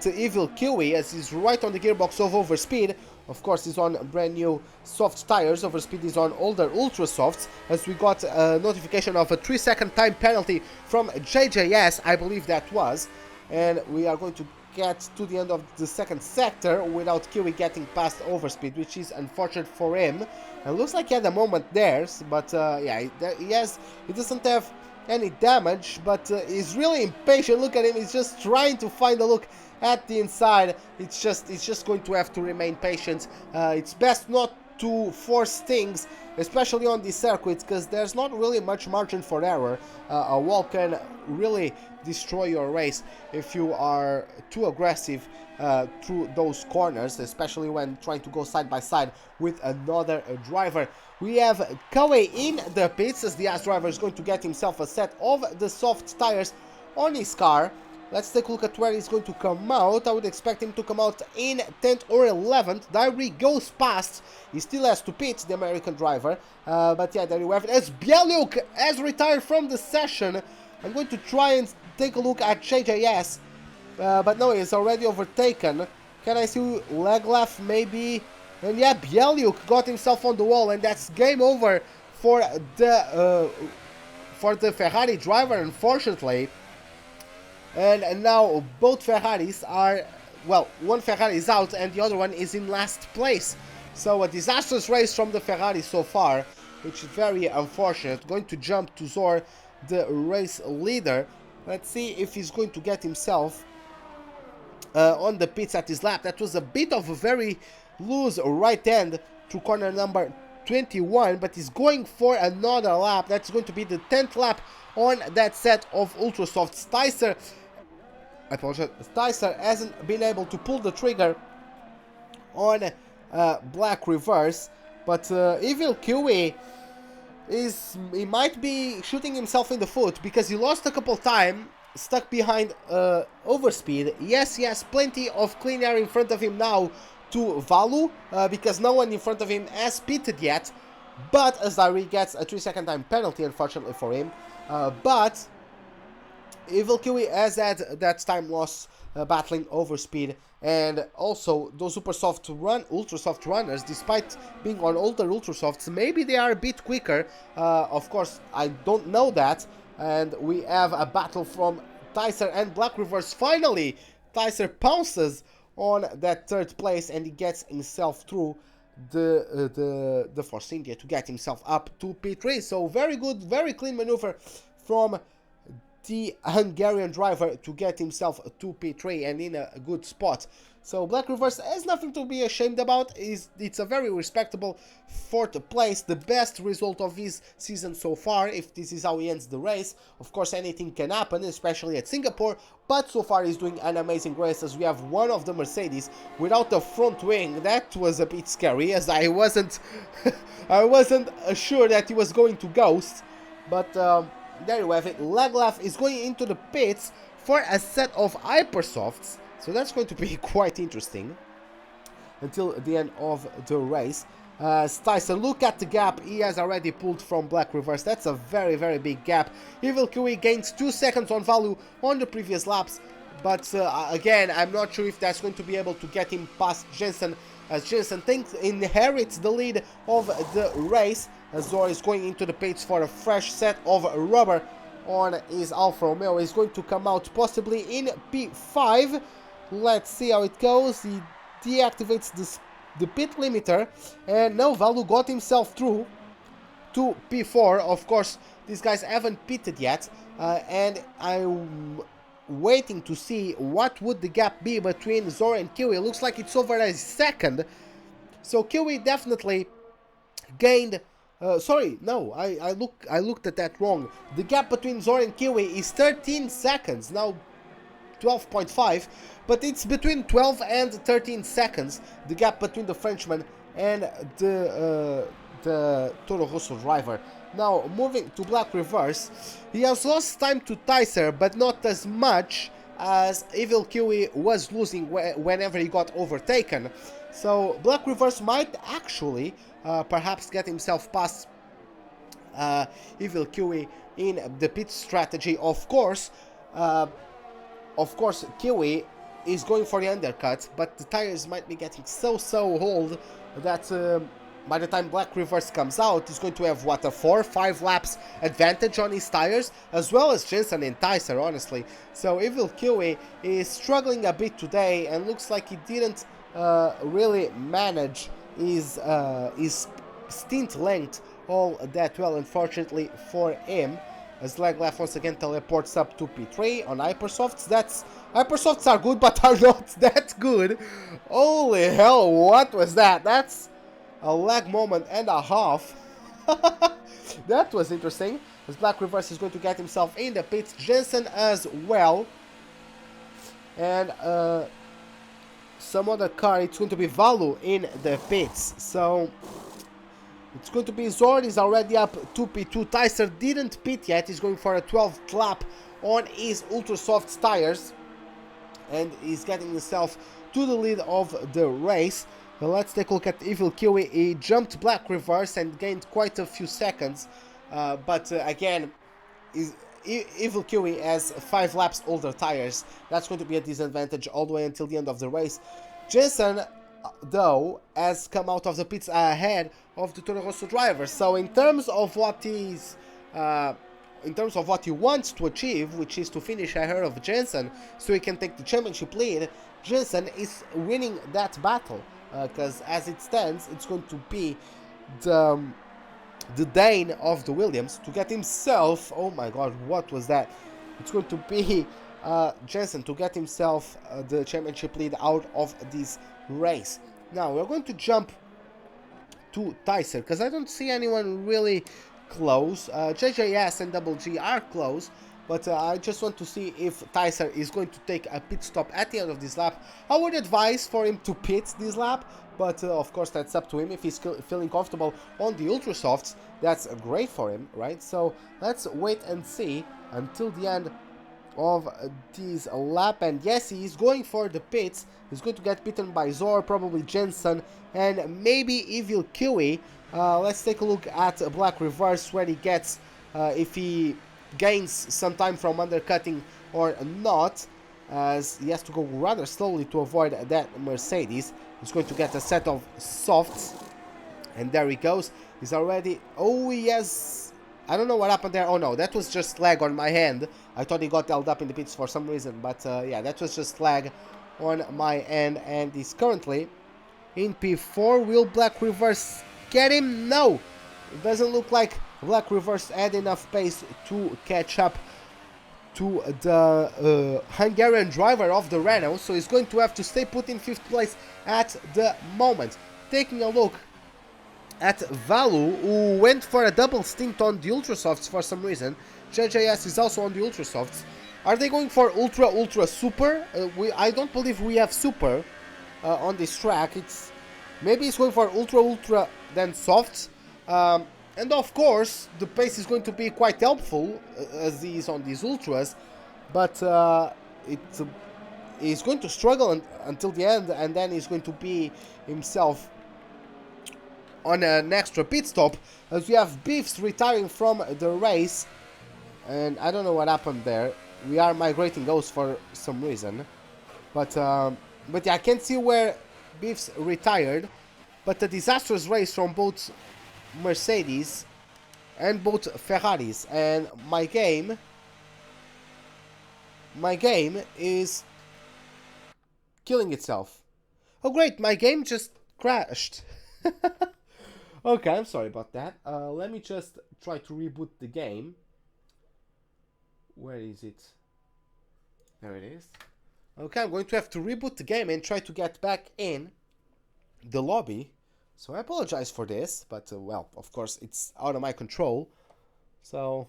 Speaker 4: Evil Kiwi, as he's right on the gearbox of Overspeed. Of course, he's on brand new soft tires. Overspeed is on older ultra softs, as we got a notification of a 3-second time penalty from JJS, I believe that was. And we are going to get to the end of the second sector without Kiwi getting past Overspeed, which is unfortunate for him. And looks like he had a moment there, but yeah, he doesn't have any damage, but he's really impatient. Look at him, he's just trying to find a look at the inside. It's just going to have to remain patient. It's best not to force things especially on these circuits, because there's not really much margin for error. A wall can really destroy your race if you are too aggressive through those corners, especially when trying to go side by side with another driver. We have Kawe in the pits, as the Haas driver is going to get himself a set of the soft tires on his car. Let's take a look at where he's going to come out. I would expect him to come out in 10th or 11th. There he goes past. He still has to pit, the American driver. But yeah, there you have it. As Bieluk has retired from the session, I'm going to try and take a look at JJS. But no, he's already overtaken. Can I see leg left maybe? And yeah, Bieluk got himself on the wall, and that's game over for the Ferrari driver, unfortunately. And now both Ferraris are, well, one Ferrari is out and the other one is in last place. So a disastrous race from the Ferrari so far, which is very unfortunate. Going to jump to Zor, the race leader. Let's see if he's going to get himself on the pits at his lap. That was a bit of a very loose right hand through corner number 21, but he's going for another lap. That's going to be the 10th lap on that set of ultra softs. Tyser hasn't been able to pull the trigger on black reverse, but Evil Kiwi he might be shooting himself in the foot because he lost a couple time, stuck behind overspeed. Yes, he has plenty of clean air in front of him now to Valu, because no one in front of him has pitted yet, but Azari gets a 3-second time penalty, unfortunately for him. But Evil Kiwi has had that time loss battling overspeed, and also those ultra soft runners, despite being on older ultra softs, maybe they are a bit quicker. Of course, I don't know that. And we have a battle from Tyser and Black Reverse. Finally, Tyser pounces on that 3rd place, and he gets himself through the Force India to get himself up to P3. So very good, very clean maneuver from the Hungarian driver to get himself to P3 and in a good spot. So Black Reverse has nothing to be ashamed about. It's a very respectable 4th place, the best result of his season so far, if this is how he ends the race. Of course, anything can happen, especially at Singapore, but so far he's doing an amazing race, as we have one of the Mercedes without the front wing. That was a bit scary, as I wasn't I wasn't sure that he was going to ghost, but there you have it. Leglaf is going into the pits for a set of Hypersofts, so that's going to be quite interesting until the end of the race. Tyson, look at the gap he has already pulled from Black Reverse. That's a very, very big gap. Evil Kiwi gains 2 seconds on value on the previous laps, but again, I'm not sure if that's going to be able to get him past Jensen, as Jensen inherits the lead of the race. Zor is going into the pits for a fresh set of rubber on his Alfa Romeo. He's going to come out possibly in P5. Let's see how it goes. He deactivates the pit limiter, and now Valu got himself through to P4. Of course, these guys haven't pitted yet, and I'm waiting to see what would the gap be between Zor and Kiwi. It looks like it's over a second, so Kiwi definitely gained. Sorry, no, I looked at that wrong. The gap between Zor and Kiwi is 13 seconds, now 12.5, but it's between 12 and 13 seconds, the gap between the Frenchman and the Toro Rosso driver. Now, moving to Black Reverse, he has lost time to Tyser, but not as much as Evil Kiwi was losing whenever he got overtaken. So, Black Reverse might actually perhaps get himself past Evil Kiwi in the pit strategy. Of course, Kiwi is going for the undercut, but the tires might be getting so old that by the time Black Reverse comes out, he's going to have, what, a 4-5 laps advantage on his tires, as well as Jensen and Tyser, honestly. So Evil Kiwi is struggling a bit today, and looks like he didn't really manage his stint length all that well, unfortunately for him. As Leglaf once again teleports up to P3 on Hypersofts. Hypersofts are good, but are not that good. Holy hell, what was that? That's a lag moment and a half. That was interesting, as Black Reverse is going to get himself in the pits, Jensen as well, and some other car, it's going to be Valu in the pits, so it's going to be Zord is already up 2P2, Tyser didn't pit yet, he's going for a 12th lap on his ultra soft tires, and he's getting himself to the lead of the race. Let's take a look at Evil Kiwi. He jumped Black Reverse and gained quite a few seconds, but again, Evil Kiwi has 5 laps older tires. That's going to be a disadvantage all the way until the end of the race. Jensen, though, has come out of the pits ahead of the Toro Rosso driver. So in terms of what he's in terms of what he wants to achieve, which is to finish ahead of Jensen so he can take the championship lead, Jensen is winning that battle. Because as it stands, it's going to be the Dane of the Williams to get himself, oh my god, what was that? It's going to be Jensen to get himself the championship lead out of this race. Now we're going to jump to Tyser, because I don't see anyone really close. JJS and Double G are close, but I just want to see if Tyser is going to take a pit stop at the end of this lap. I would advise for him to pit this lap, but of course that's up to him. If he's feeling comfortable on the Ultra Softs, that's great for him, right? So let's wait and see until the end of this lap. And yes, he's going for the pits. He's going to get bitten by Zor, probably Jensen, and maybe Evil Kiwi. Let's take a look at Black Reverse, where he gets, if he gains some time from undercutting or not, as he has to go rather slowly to avoid that Mercedes. He's going to get a set of softs, and there he goes. He's already, oh yes, I don't know what happened there. Oh no, that was just lag on my hand. I thought he got held up in the pits for some reason, but yeah, that was just lag on my end, and he's currently in P4. Will Black Reverse get him? No, it doesn't look like Black Reverse had enough pace to catch up to the Hungarian driver of the Renault, so he's going to have to stay put in 5th place at the moment. Taking a look at Valu, who went for a double stint on the Ultra Softs for some reason. JJS is also on the Ultra Softs. Are they going for Ultra Super? I don't believe we have Super on this track. It's maybe it's going for Ultra then Softs. And of course, the pace is going to be quite helpful as he is on these Ultras, but he's going to struggle until the end, and then he's going to be himself on an extra pit stop, as we have Beefs retiring from the race, and I don't know what happened there. We are migrating those for some reason, but yeah, I can't see where Beefs retired, but a disastrous race from both Mercedes and both Ferraris, and my game is killing itself. Oh great, my game just crashed. Okay, I'm sorry about that. Let me just try to reboot the game. Where is it? There it is. Okay, I'm going to have to reboot the game and try to get back in the lobby. So I apologize for this, but well, of course, it's out of my control. So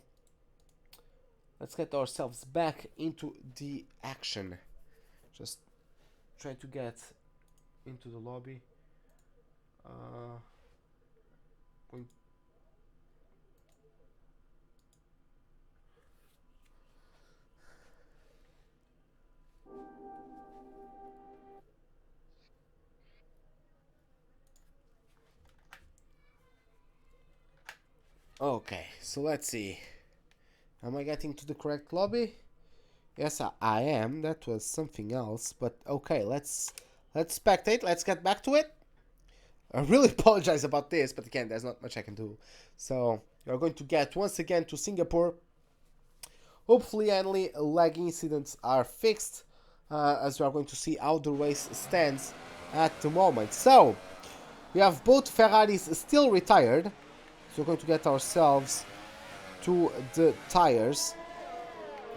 Speaker 4: let's get ourselves back into the action. Just try to get into the lobby. Okay, so let's see. Am I getting to the correct lobby? Yes, I am. That was something else, but okay, let's spectate. Let's get back to it. I really apologize about this, but again, there's not much I can do. So we're going to get once again to Singapore. Hopefully, any lag incidents are fixed, as we are going to see how the race stands at the moment. So we have both Ferraris still retired. So we're going to get ourselves to the tires.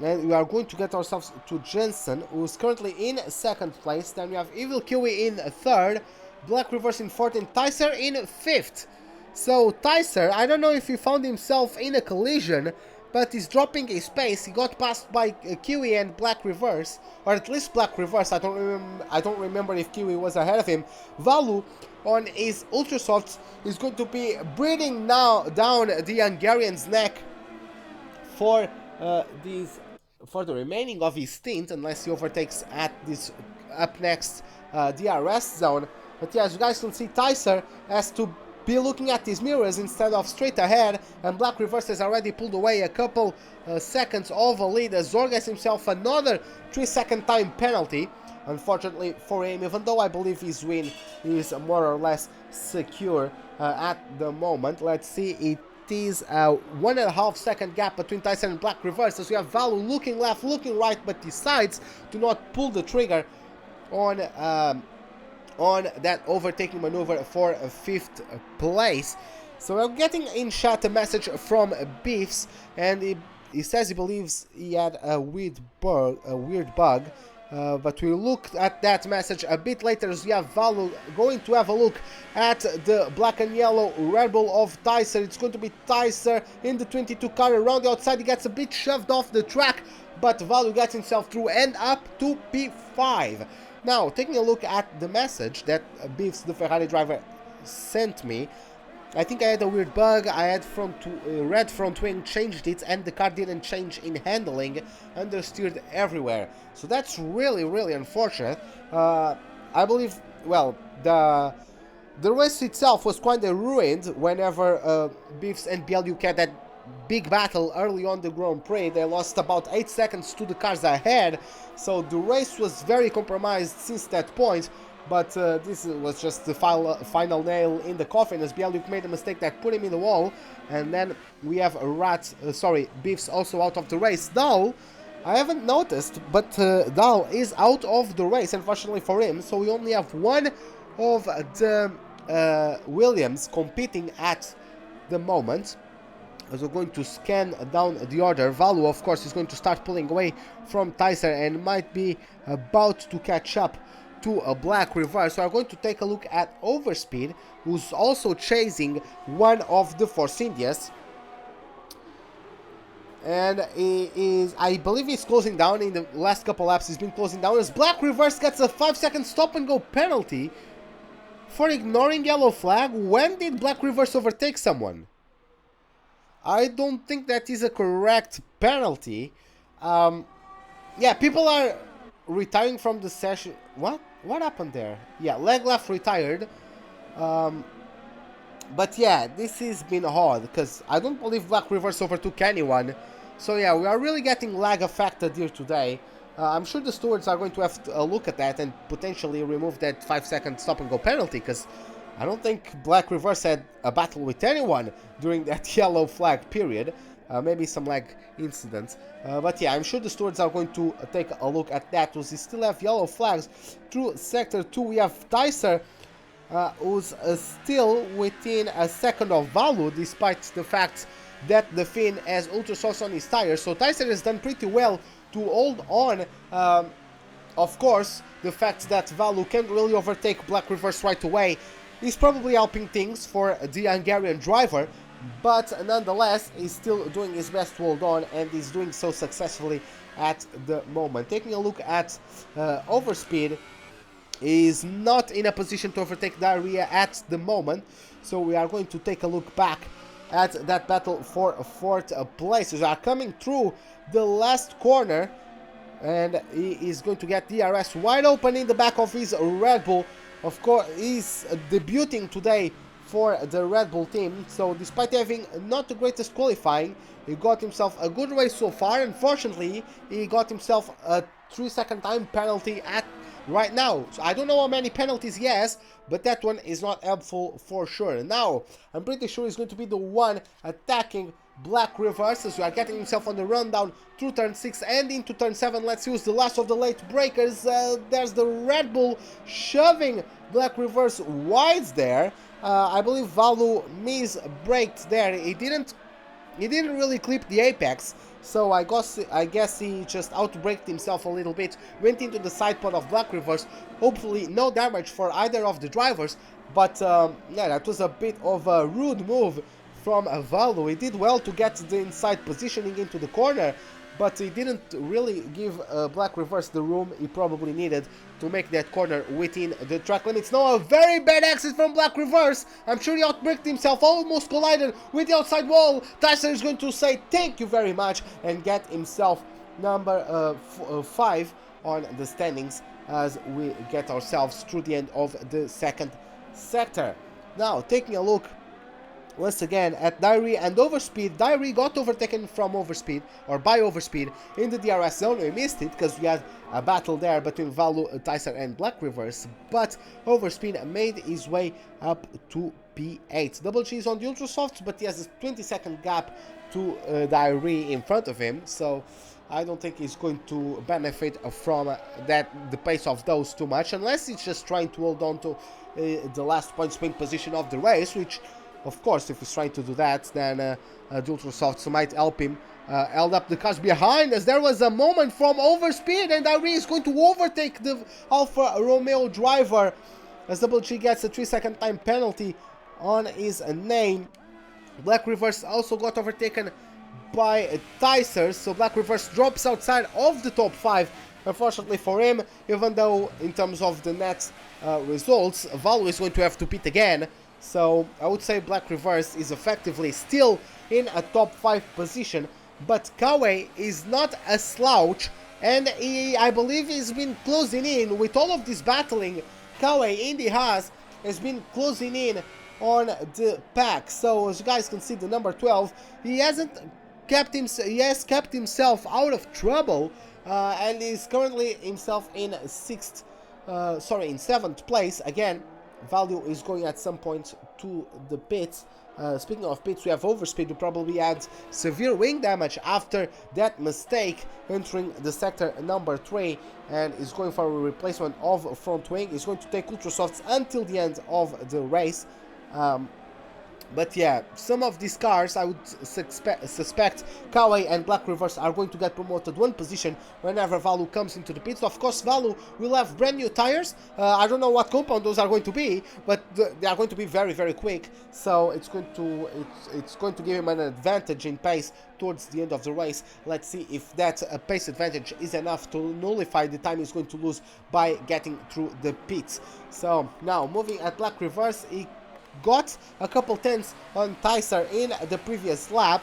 Speaker 4: And we are going to get ourselves to Jensen, who is currently in 2nd place. Then we have Evil Kiwi in 3rd, Black Reverse in 4th, and Tyser in 5th. So Tyser, I don't know if he found himself in a collision, but he's dropping his pace. He got passed by Kiwi and Black Reverse, or at least Black Reverse. I don't remember if Kiwi was ahead of him. Valu on his Ultra Softs is going to be breathing now down the Hungarian's neck for for the remaining of his stint, unless he overtakes at this up next DRS zone. But yeah, as you guys can see, Tyser has to be looking at his mirrors instead of straight ahead, and Black Reverse has already pulled away a couple seconds of a lead as Zorg gets himself another 3-second time penalty. Unfortunately for him, even though I believe his win is more or less secure at the moment. Let's see, it is a 1.5 second gap between Tyson and Black Reverse, as we have Valu looking left, looking right, but decides to not pull the trigger on that overtaking maneuver for 5th place. So we're getting in chat a message from Beefs, and he says he believes he had a weird bug. But we looked at that message a bit later, as we have Valu going to have a look at the black and yellow Red Bull of Tyser. It's going to be Tyser in the 22 car around the outside. He gets a bit shoved off the track, but Valu gets himself through and up to P5. Now, taking a look at the message that Beefs, the Ferrari driver, sent me, I think I had a weird bug. I had red front wing, changed it, and the car didn't change in handling, understeered everywhere. So that's really, really unfortunate. I believe, well, the race itself was quite ruined whenever Beefs and BLUK had that big battle early on the Grand Prix. They lost about 8 seconds to the cars ahead, so the race was very compromised since that point. But this was just the final nail in the coffin, as Bialuk made a mistake that put him in the wall. And then we have Beefs also out of the race. Dahl, I haven't noticed, but Dahl is out of the race, unfortunately for him. So we only have one of the Williams competing at the moment. As we're going to scan down the order, Valu, of course, is going to start pulling away from Tyser and might be about to catch up to a Black Reverse. So we're going to take a look at Overspeed, who's also chasing one of the Force Indias. And he is, I believe he's closing down. In the last couple laps he's been closing down, as Black Reverse gets a 5-second stop and go penalty for ignoring yellow flag. When did Black Reverse overtake someone? I don't think that is a correct penalty. Yeah, people are retiring from the session. What happened there? Yeah, leg left retired. But yeah, this has been hard, because I don't believe Black Reverse overtook anyone. So yeah, we are really getting lag affected here today. I'm sure the stewards are going to have to look at that and potentially remove that 5-second stop and go penalty, because I don't think Black Reverse had a battle with anyone during that yellow flag period. Maybe some lag incidents. But yeah, I'm sure the stewards are going to take a look at that, because we still have yellow flags through Sector 2. We have Tyser, who's still within a second of Valu, despite the fact that the Finn has ultra sauce on his tires. So Tyser has done pretty well to hold on. Of course, the fact that Valu can't really overtake Black Reverse right away is probably helping things for the Hungarian driver, but nonetheless, he's still doing his best to hold on, and he's doing so successfully at the moment. Taking a look at Overspeed, is not in a position to overtake Daria at the moment, so we are going to take a look back at that battle for 4th place. We are coming through the last corner, and he is going to get DRS wide open in the back of his Red Bull. Of course, he's debuting today for the Red Bull team, so despite having not the greatest qualifying, he got himself a good race so far. Unfortunately, he got himself a 3-second time penalty at right now. So I don't know how many penalties he has, but that one is not helpful for sure. Now, I'm pretty sure he's going to be the one attacking Black Reverse, as we are getting himself on the rundown through turn 6 and into turn 7. Let's use the last of the late breakers. There's the Red Bull shoving Black Reverse wide there. I believe Valu misbraked there. He didn't really clip the apex, so I guess he just outbraked himself a little bit, went into the side pod of Black Reverse. Hopefully no damage for either of the drivers, But yeah, that was a bit of a rude move from Valdo. He did well to get the inside positioning into the corner, but he didn't really give Black Reverse the room he probably needed to make that corner within the track limits. Now a very bad exit from Black Reverse. I'm sure he outbraked himself, almost collided with the outside wall. Tyson is going to say thank you very much and get himself number 5 on the standings as we get ourselves through the end of the second sector. Now taking a look once again at Diary and Overspeed. Diary got overtaken from Overspeed, or by Overspeed, in the DRS zone. We missed it because we had a battle there between Valu, Tyson and Black Reverse, but Overspeed made his way up to P8. Double G is on the Ultra Softs, but he has a 20-second gap to Diary in front of him, so I don't think he's going to benefit from the pace of those too much, unless he's just trying to hold on to the last point sprint position of the race, which of course, if he's trying to do that, then the Ultrasofts might help him. Held up the cars behind, as there was a moment from Overspeed, and Diary is going to overtake the Alfa Romeo driver, as Double G gets a 3-second time penalty on his name. Black Reverse also got overtaken by Tyser, so Black Reverse drops outside of the top 5. Unfortunately for him, even though in terms of the net results, Valu is going to have to pit again. So I would say Black Reverse is effectively still in a top 5 position, but Kawe is not a slouch, and I believe he's been closing in with all of this battling. Kawe in the Haas has been closing in on the pack. So as you guys can see, the number 12, he has kept himself out of trouble, and is currently himself in 7th place again. Value is going at some point to the pits. Speaking of pits, we have Overspeed, who probably had severe wing damage after that mistake, entering the sector number 3, and is going for a replacement of front wing. He's going to take Ultrasofts until the end of the race. But yeah, some of these cars, I would suspect Kawe and Black Reverse are going to get promoted 1 position whenever Valu comes into the pits. Of course, Valu will have brand new tires. I don't know what compound those are going to be, but they are going to be very, very quick. So it's going to give him an advantage in pace towards the end of the race. Let's see if that pace advantage is enough to nullify the time he's going to lose by getting through the pits. So now moving at Black Reverse, he got a couple tenths on Tyser in the previous lap,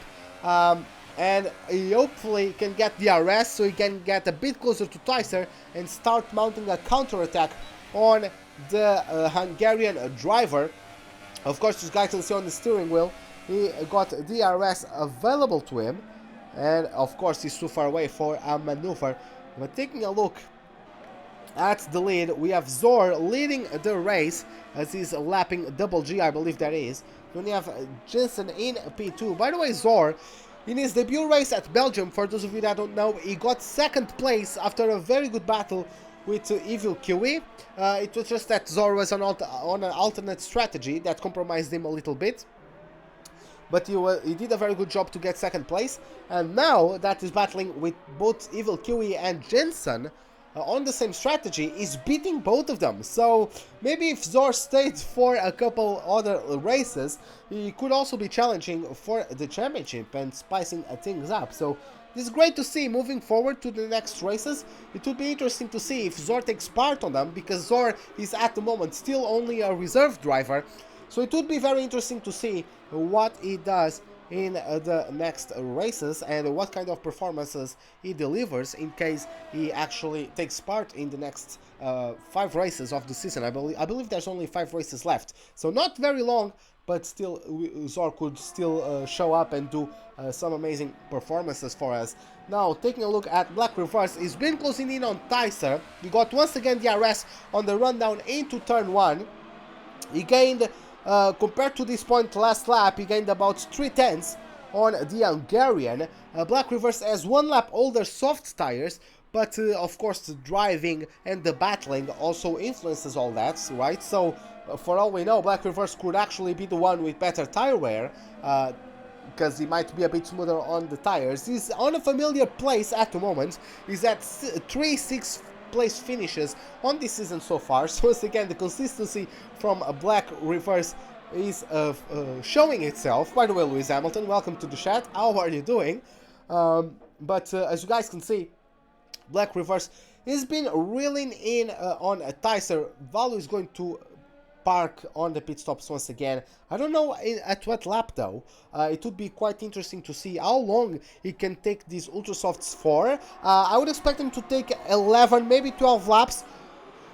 Speaker 4: and he hopefully can get the DRS so he can get a bit closer to Tyser and start mounting a counter-attack on the Hungarian driver. Of course, you guys can see on the steering wheel, he got DRS available to him, and of course he's too far away for a maneuver. But taking a look at the lead, we have Zor leading the race as he's lapping Double G, I believe that is. Then we have Jensen in P2. By the way, Zor, in his debut race at Belgium, for those of you that don't know, he got 2nd place after a very good battle with Evil QE. It was just that Zor was on an alternate strategy that compromised him a little bit. But he did a very good job to get 2nd place. And now that he's battling with both Evil QE and Jensen on the same strategy, is beating both of them. So maybe if Zor stayed for a couple other races, he could also be challenging for the championship and spicing things up. So this is great to see moving forward to the next races. It would be interesting to see if Zor takes part on them, because Zor is at the moment still only a reserve driver. So it would be very interesting to see what he does in the next races and what kind of performances he delivers in case he actually takes part in the next 5 races of the season. I believe there's only 5 races left, so not very long, but still Zor could still show up and do some amazing performances for us. Now taking a look at Black Reverse, he's been closing in on Tyser. He got once again the DRS on the rundown into turn 1. He gained compared to this point last lap, he gained about 3 tenths on the Hungarian. Black Reverse has 1 lap older soft tires, but of course the driving and the battling also influences all that, right? So for all we know, Black Reverse could actually be the one with better tire wear, because he might be a bit smoother on the tires. He's on a familiar place at the moment. He's at place finishes on this season so far. So once again, the consistency from a black reverse is showing itself. By the way, Lewis Hamilton, welcome to the chat. How are you doing? But as you guys can see, black reverse has been reeling in on a Tyser. Valo is going to park on the pit stops once again. I don't know at what lap though. It would be quite interesting to see how long he can take these ultra softs for. I would expect him to take 11, maybe 12 laps.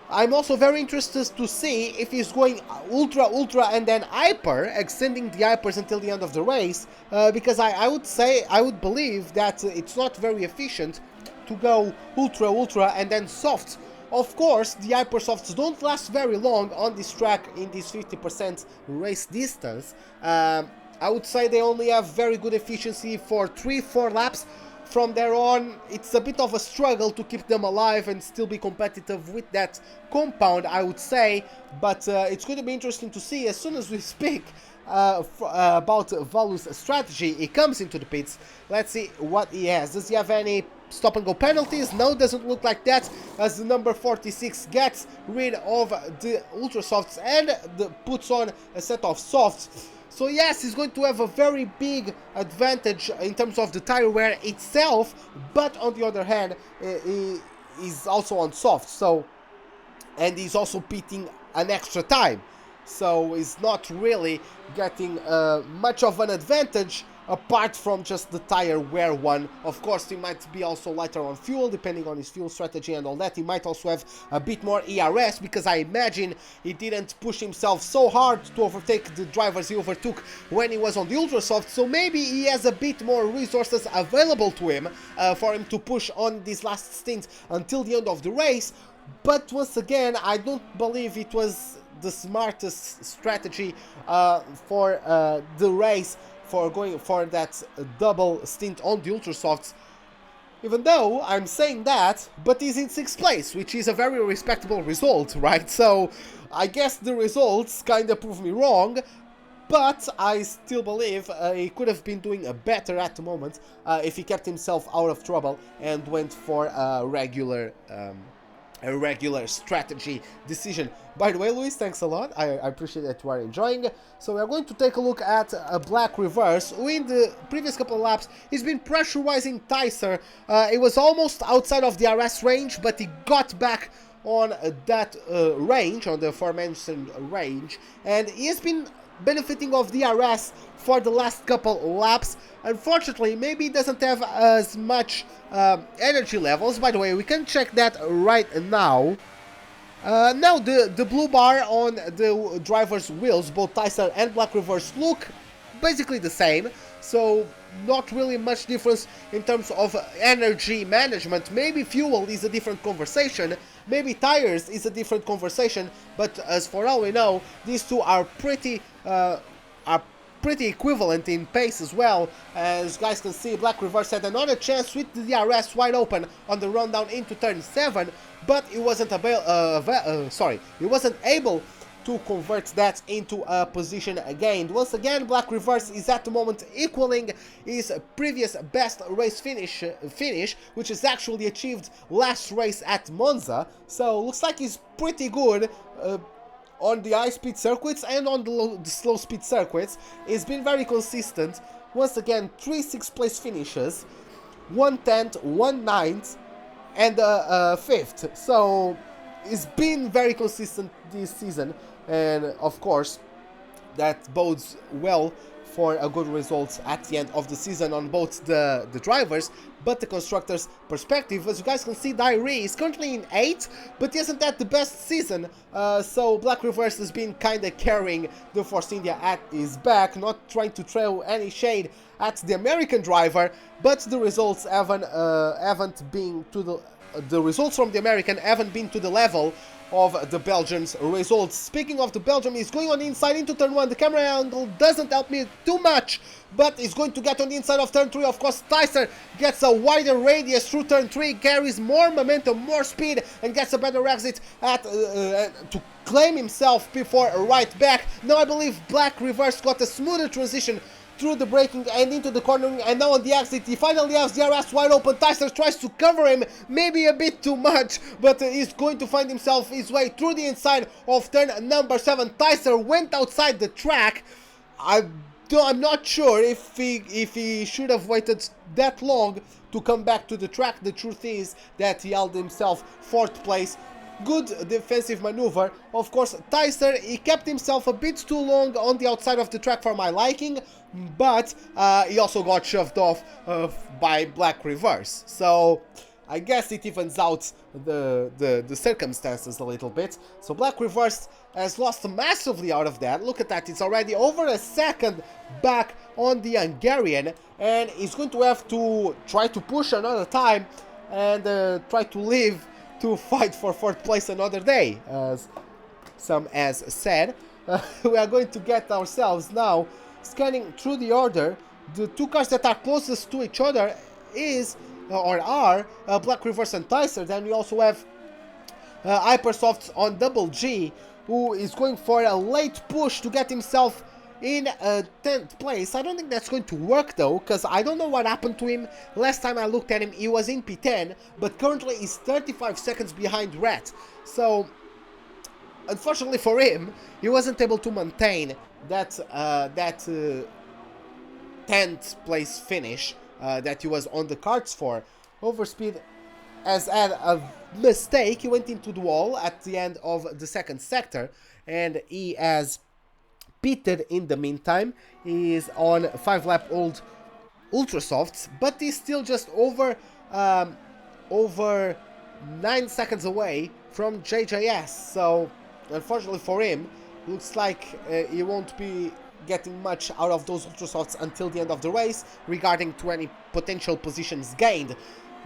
Speaker 4: I'm also very interested to see if he's going ultra and then hyper, extending the hypers until the end of the race, because I would believe that it's not very efficient to go ultra and then softs. Of course, the hyper softs don't last very long on this track in this 50% race distance. I would say they only have very good efficiency for 3-4 laps. From there on, it's a bit of a struggle to keep them alive and still be competitive with that compound, I would say. But it's going to be interesting to see as soon as we speak about Valu's strategy. He comes into the pits. Let's see what he has. Does he have any stop and go penalties? No, doesn't look like that, as the number 46 gets rid of the ultra softs and puts on a set of softs. So yes, he's going to have a very big advantage in terms of the tire wear itself, but on the other hand, he is also on soft, so, and he's also pitting an extra time, so he's not really getting much of an advantage apart from just the tire wear one. Of course, he might be also lighter on fuel, depending on his fuel strategy and all that. He might also have a bit more ERS, because I imagine he didn't push himself so hard to overtake the drivers he overtook when he was on the ultra soft, so maybe he has a bit more resources available to him for him to push on this last stint until the end of the race. But once again, I don't believe it was the smartest strategy for the race, for going for that double stint on the ultra softs. Even though I'm saying that, but he's in 6th place, which is a very respectable result, right? So I guess the results kind of prove me wrong, but I still believe he could have been doing better at the moment if he kept himself out of trouble and went for a regular strategy decision. By the way, Luis, thanks a lot. I appreciate that you are enjoying. So we are going to take a look at a black reverse, who in the previous couple of laps he's been pressurizing Tyser. It was almost outside of the RS range, but he got back on that range, on the aforementioned range, and he has been benefiting of DRS for the last couple laps. Unfortunately, maybe he doesn't have as much energy levels. By the way, we can check that right now. Now the blue bar on the driver's wheels, both Tyser and black reverse, look basically the same, so not really much difference in terms of energy management. Maybe fuel is a different conversation, maybe tires is a different conversation, but as for all we know, these two are pretty equivalent in pace as well. As you guys can see, black reverse had another chance with the DRS wide open on the rundown into turn 7, but he wasn't able to convert that into a position gained. Once again, black reverse is at the moment equaling his previous best race finish, which is actually achieved last race at Monza. So looks like he's pretty good on the high-speed circuits and on the slow-speed circuits. He's been very consistent. Once again, 3 6th place finishes, 1 10th, 1 9th, and 5th. So he's been very consistent this season, and of course that bodes well for a good result at the end of the season on both the drivers but the constructors' perspective. As you guys can see, Diary is currently in 8th, but he hasn't had the best season, so black reverse has been kind of carrying the Force India at his back, not trying to throw any shade at the American driver, but the results haven't been to the results from the American haven't been to the level of the Belgian's results. Speaking of the Belgian, he's going on the inside into turn 1. The camera angle doesn't help me too much, but he's going to get on the inside of turn 3. Of course, Tyser gets a wider radius through turn 3, carries more momentum, more speed, and gets a better exit at to claim himself before a right back. Now I believe black reverse got a smoother transition through the braking and into the cornering, and now on the exit he finally has DRS wide open. Tyser tries to cover him, maybe a bit too much, but he's going to find himself his way through the inside of turn number 7. Tyser went outside the track. I'm not sure if he should have waited that long to come back to the track. The truth is that he held himself 4th place. Good defensive maneuver. Of course, Tyser, he kept himself a bit too long on the outside of the track for my liking, but he also got shoved off by Black Reverse. So I guess it evens out the circumstances a little bit. So Black Reverse has lost massively out of that. Look at that, it's already over a second back on the Hungarian, and he's going to have to try to push another time and try to live to fight for 4th place another day, as some has said. We are going to get ourselves now scanning through the order. The 2 cars that are closest to each other are Black Reverse and Tyser. Then we also have Hypersofts on Double G, who is going for a late push to get himself in 10th place. I don't think that's going to work though, because I don't know what happened to him. Last time I looked at him, he was in P10, but currently he's 35 seconds behind Red. So unfortunately for him, he wasn't able to maintain that 10th place finish that he was on the cards for. Overspeed has had a mistake. He went into the wall at the end of the 2nd sector, and he has pitted in the meantime. He is on 5-lap old Ultrasofts, but he's still just over 9 seconds away from JJS. So unfortunately for him, looks like he won't be getting much out of those Ultrasofts until the end of the race, regarding to any potential positions gained.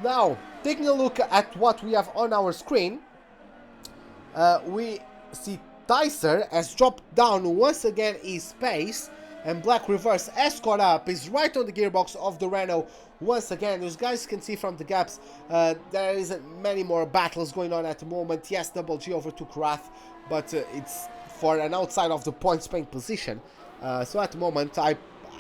Speaker 4: Now, taking a look at what we have on our screen, we see Tyser has dropped down once again his pace, and Black Reverse has caught up. He's right on the gearbox of the Renault once again. As guys can see from the gaps, there isn't many more battles going on at the moment. Yes, Double G overtook Wrath, but it's for an outside of the points paying position. So at the moment, I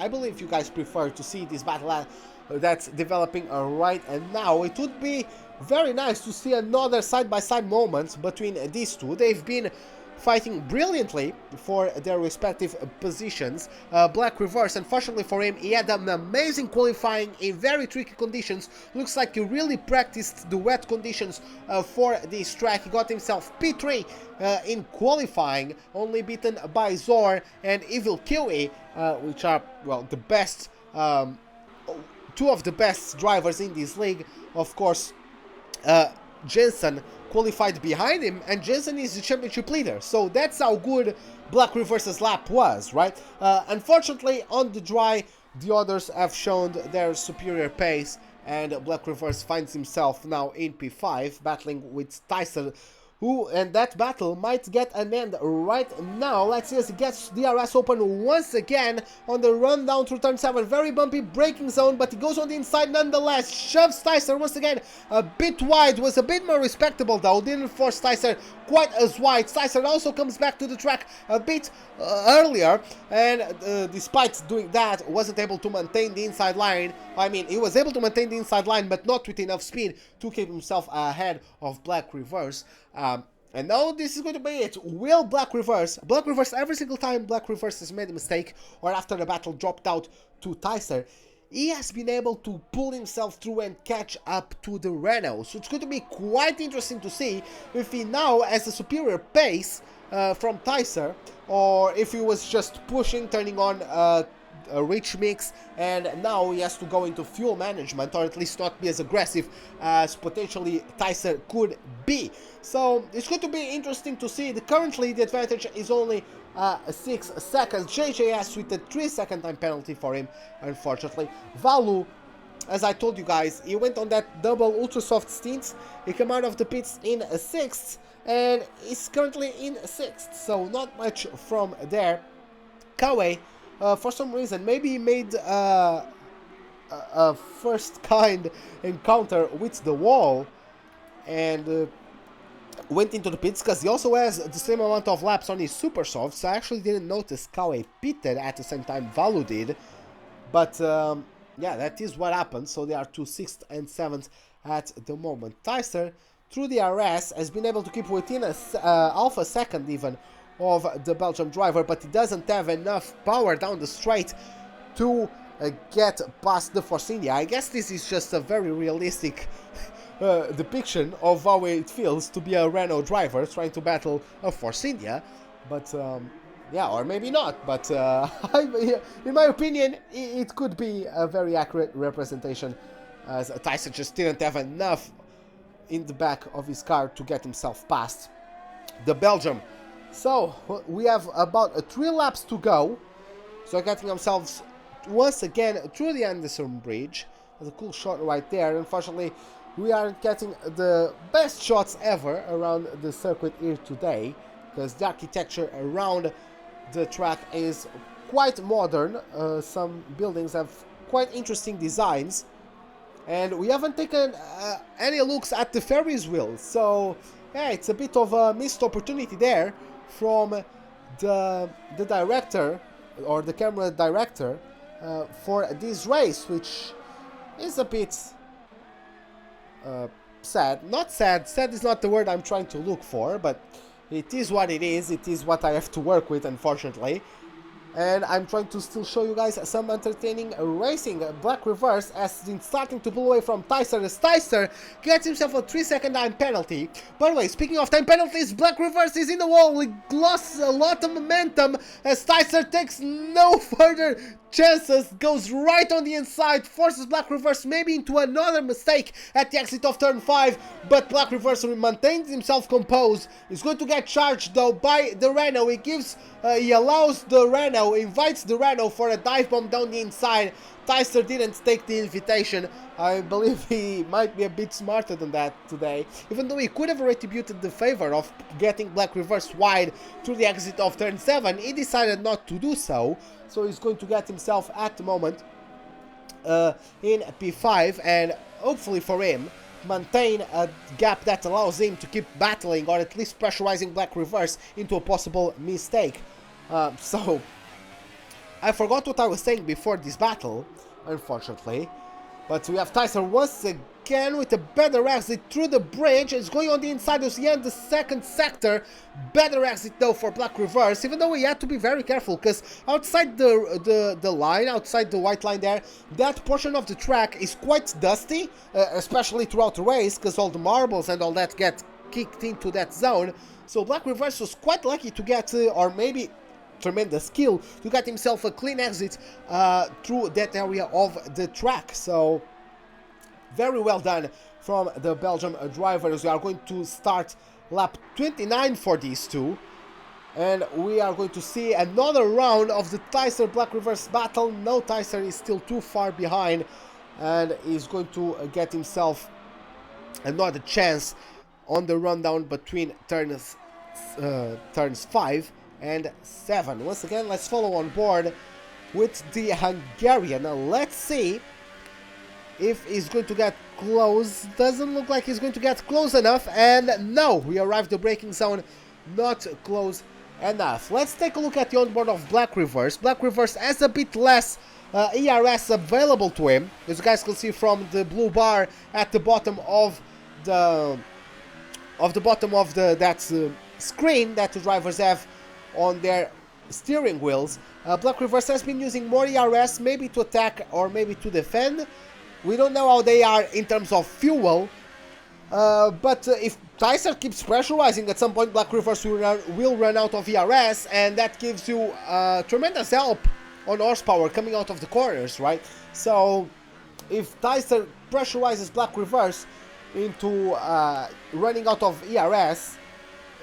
Speaker 4: believe you guys prefer to see this battle that's developing right now. It would be very nice to see another side-by-side moment between these two. They've been fighting brilliantly for their respective positions. Black Reverse, unfortunately for him, he had an amazing qualifying in very tricky conditions. Looks like he really practiced the wet conditions for this track. He got himself P3 in qualifying, only beaten by Zor and Evil Kiwi, which are, well, the best, 2 of the best drivers in this league. Of course, Jensen qualified behind him, and Jensen is the championship leader. So that's how good Black Reverse's lap was, right? Unfortunately, on the dry, the others have shown their superior pace, and Black Reverse finds himself now in P5, battling with Tyser, and that battle might get an end right now. Let's see as he gets DRS open once again on the run down through turn 7. Very bumpy braking zone, but he goes on the inside nonetheless. Shoves Tyser once again a bit wide. Was a bit more respectable though. Didn't force Tyser quite as wide. Tyser also comes back to the track a bit earlier, and despite doing that, wasn't able to maintain the inside line. I mean, he was able to maintain the inside line, but not with enough speed to keep himself ahead of Black Reverse. And now this is going to be it. Will Black Reverse, every single time Black Reverse has made a mistake, or after the battle dropped out to Tyser, he has been able to pull himself through and catch up to the Renault. So it's going to be quite interesting to see if he now has a superior pace from Tyser, or if he was just pushing, turning on a rich mix, and now he has to go into fuel management, or at least not be as aggressive as potentially Tyser could be. So it's going to be interesting to see. Currently the advantage is only 6 seconds. JJS with a 3-second time penalty for him, unfortunately. Valu, as I told you guys, he went on that double ultra soft stint. He came out of the pits in 6th, and is currently in 6th, so not much from there. Kawe, for some reason, maybe he made a first kind encounter with the wall and went into the pits, because he also has the same amount of laps on his super soft. So I actually didn't notice Kawe pitted at the same time Valu did. But yeah, that is what happened. So they are to 6th and 7th at the moment. Tyser, through the RS, has been able to keep within a half a second even of the Belgian driver, but he doesn't have enough power down the straight to get past the Force India. I guess this is just a very realistic depiction of how it feels to be a Renault driver trying to battle a Force India, but yeah, or maybe not, but in my opinion, it could be a very accurate representation, as Tyson just didn't have enough in the back of his car to get himself past the Belgium. So, we have about 3 laps to go, so getting themselves once again through the Anderson Bridge. There's a cool shot right there. Unfortunately, we aren't getting the best shots ever around the circuit here today, because the architecture around the track is quite modern. Some buildings have quite interesting designs, and we haven't taken any looks at the Ferris wheel, so yeah, it's a bit of a missed opportunity there from the director, or the camera director, for this race, which is a bit sad. Not sad, sad is not the word I'm trying to look for, but it is what it is what I have to work with, unfortunately. And I'm trying to still show you guys some entertaining racing. Black reverse has been starting to pull away from Tyser, as Tyser gets himself a 3-second time penalty. By the way, speaking of time penalties, Black reverse is in the wall. He lost a lot of momentum as Tyser takes no further chances, goes right on the inside, forces Black reverse maybe into another mistake at the exit of turn 5, but Black reverse maintains himself composed. He's going to get charged though by the Renault. He allows the Renault, invites the Renault for a dive bomb down the inside. Tyser didn't take the invitation. I believe he might be a bit smarter than that today, even though he could have retributed the favor of getting Black reverse wide through the exit of turn 7. He decided not to do so, so he's going to get himself at the moment in P5, and hopefully for him maintain a gap that allows him to keep battling, or at least pressurizing Black reverse into a possible mistake. So I forgot what I was saying before this battle, unfortunately, but we have Tyser once again with a better exit through the bridge. It's going on the inside of the second sector. Better exit though for Black reverse, even though we had to be very careful, because outside the line, outside the white line there, that portion of the track is quite dusty, especially throughout the race, because all the marbles and all that get kicked into that zone. So Black reverse was quite lucky to get, or maybe tremendous skill, to get himself a clean exit through that area of the track. So very well done from the Belgium drivers. We are going to start lap 29 for these two, and we are going to see another round of the Tyser Black reverse battle. No, Tyser is still too far behind, and he's going to get himself another chance on the rundown between turns 5 and 7. Once again, let's follow on board with the Hungarian. Now, let's see if he's going to get close. Doesn't look like he's going to get close enough, and no, we arrived the braking zone not close enough. Let's take a look at the onboard of Black reverse. Black reverse has a bit less ERS available to him, as you guys can see from the blue bar at the bottom of the screen that the drivers have on their steering wheels. Black reverse has been using more ERS, maybe to attack or maybe to defend. We don't know how they are in terms of fuel, but if Tyser keeps pressurizing, at some point Black reverse will run out of ERS, and that gives you tremendous help on horsepower coming out of the corners, right? So if Tyser pressurizes Black reverse into running out of ERS,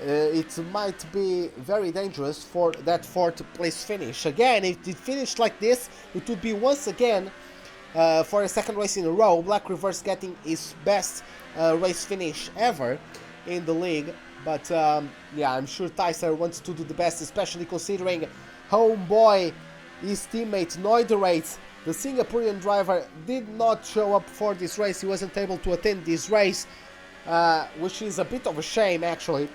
Speaker 4: it might be very dangerous for that 4th place finish. Again, if it finished like this, it would be once again for a second race in a row, Black reverse getting his best race finish ever in the league. But yeah, I'm sure Tyser wants to do the best, especially considering homeboy, his teammate Noiderates, the Singaporean driver, did not show up for this race. He wasn't able to attend this race, which is a bit of a shame actually,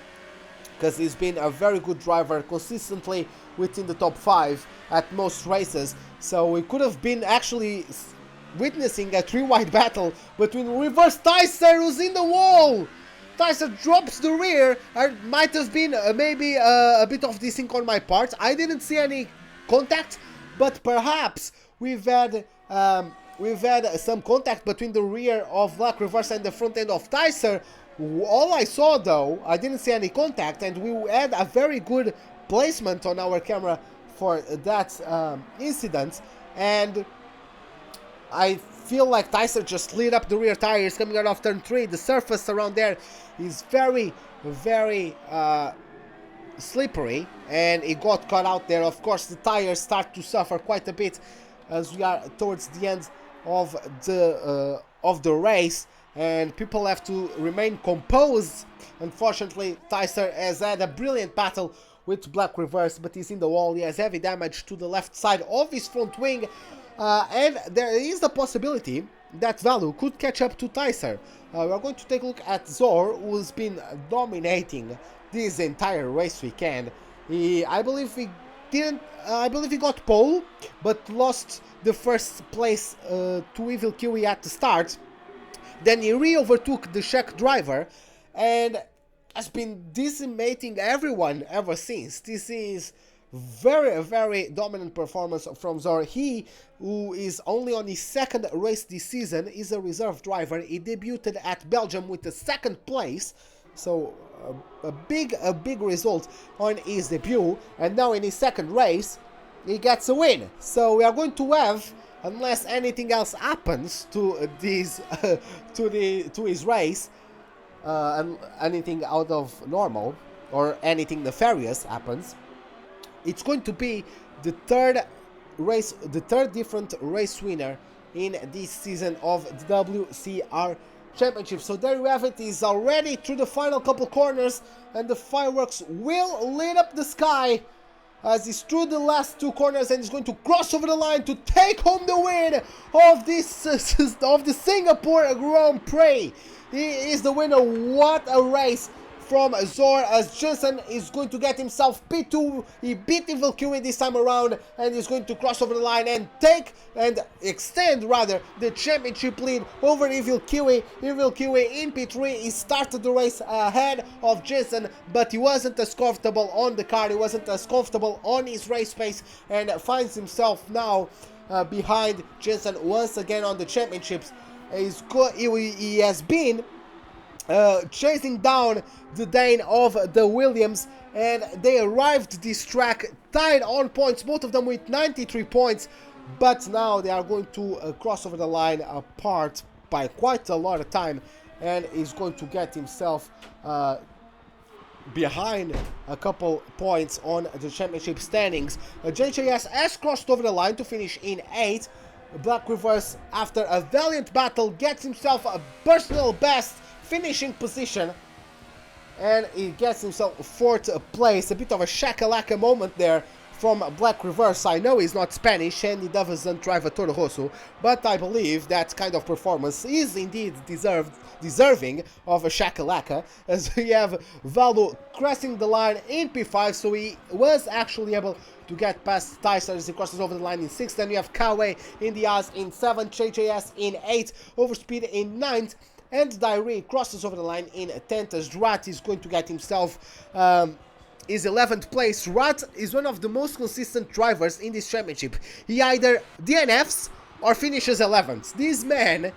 Speaker 4: because he's been a very good driver, consistently within the top 5 at most races. So we could have been actually witnessing a 3-wide battle between reverse Tyser, who's in the wall. Tyser drops the rear. Might have been maybe a bit of desync on my part. I didn't see any contact, but perhaps we've had some contact between the rear of Black Reverse and the front end of Tyser. All I saw, though, I didn't see any contact, and we had a very good placement on our camera for that incident, and I feel like Tyser just lit up the rear tires coming out of turn 3. The surface around there is very, very slippery, and it got caught out there. Of course, the tires start to suffer quite a bit as we are towards the end of the race, and people have to remain composed. Unfortunately, Tyser has had a brilliant battle with Black Reverse, but he's in the wall. He has heavy damage to the left side of his front wing, and there is the possibility that Value could catch up to Tyser. We're going to take a look at Zor, who's been dominating this entire race weekend. I believe he got pole, but lost the first place to Evil Kiwi at the start. Then he re-overtook the Czech driver and has been decimating everyone ever since. This is very, very dominant performance from Zor. He, who is only on his second race this season, is a reserve driver. He debuted at Belgium with the second place, so a big result on his debut, and now in his second race he gets a win. So we are going to have, unless anything else happens to this to his race, and anything out of normal or anything nefarious happens, it's going to be the third different race winner in this season of the WCR Championship. So there you have it. He's already through the final couple corners, and the fireworks will lit up the sky as he's through the last two corners, and he's going to cross over the line to take home the win of this of the Singapore Grand Prix. He is the winner. What a race from Zor, as Jensen is going to get himself P2. He beat Evil Kiwi this time around, and he's going to cross over the line and extend the championship lead over Evil Kiwi. Evil Kiwi in P3, he started the race ahead of Jensen, but he wasn't as comfortable on the car, he wasn't as comfortable on his race pace, and finds himself now behind Jensen once again on the championships. He has been chasing down the Dane of the Williams, and they arrived this track tied on points, both of them with 93 points, but now they are going to cross over the line apart by quite a lot of time, and he's going to get himself behind a couple points on the championship standings. JJS has crossed over the line to finish in 8th. Black Reverse, after a valiant battle, gets himself a personal best finishing position, and he gets himself 4th place. A bit of a shakalaka moment there from Black Reverse. I know he's not Spanish and he doesn't drive a Toro Rosso, but I believe that kind of performance is indeed deserving of a shakalaka, as we have Valdo crossing the line in P5, so he was actually able to get past Tyser as he crosses over the line in 6th. Then we have Kawe in the Haas in 7th, JJS in 8th, Overspeed in 9th, and Diary crosses over the line in 10th, as Drat is going to get himself his 11th place. Drat is one of the most consistent drivers in this championship. He either DNFs or finishes 11th. This man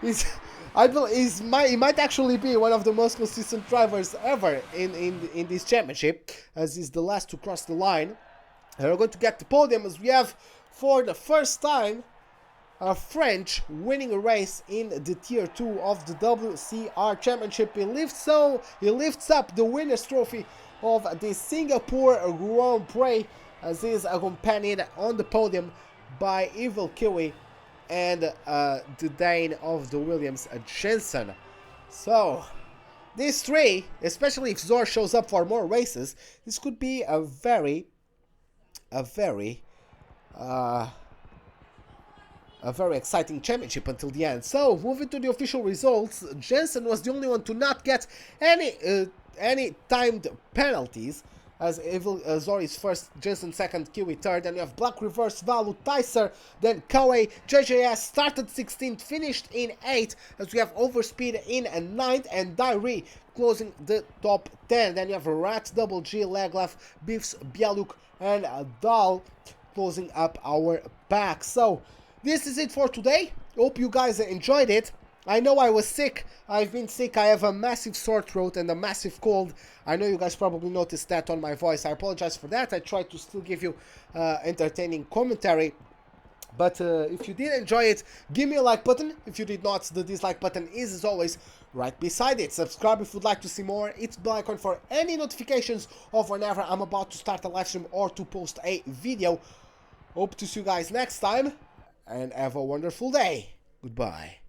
Speaker 4: is, he might actually be one of the most consistent drivers ever in this championship, as he's the last to cross the line. And we're going to get the podium, as we have, for the first time, a French winning a race in the Tier 2 of the WCR Championship. He lifts up the winner's trophy of the Singapore Grand Prix, as he is accompanied on the podium by Evil Kiwi and the Dane of the Williams, Jensen. So these three, especially if Zor shows up for more races, this could be a very exciting championship until the end. So moving to the official results, Jensen was the only one to not get any timed penalties. as Evil Zori's first, Jensen second, Kiwi third. Then you have Black Reverse, Valu, Tyser, then Kawaii, JJS started 16th, finished in 8th, as we have Overspeed in 9th, and Diary closing the top 10. Then you have Rat, Double G, Leglef, Beefs, Bialuk, and Dal closing up our pack. So this is it for today. Hope you guys enjoyed it. I know I was sick. I've been sick. I have a massive sore throat and a massive cold. I know you guys probably noticed that on my voice. I apologize for that. I tried to still give you entertaining commentary. But if you did enjoy it, give me a like button. If you did not, the dislike button is, as always, right beside it. Subscribe if you'd like to see more. It's the bell icon for any notifications of whenever I'm about to start a live stream or to post a video. Hope to see you guys next time. And have a wonderful day. Goodbye.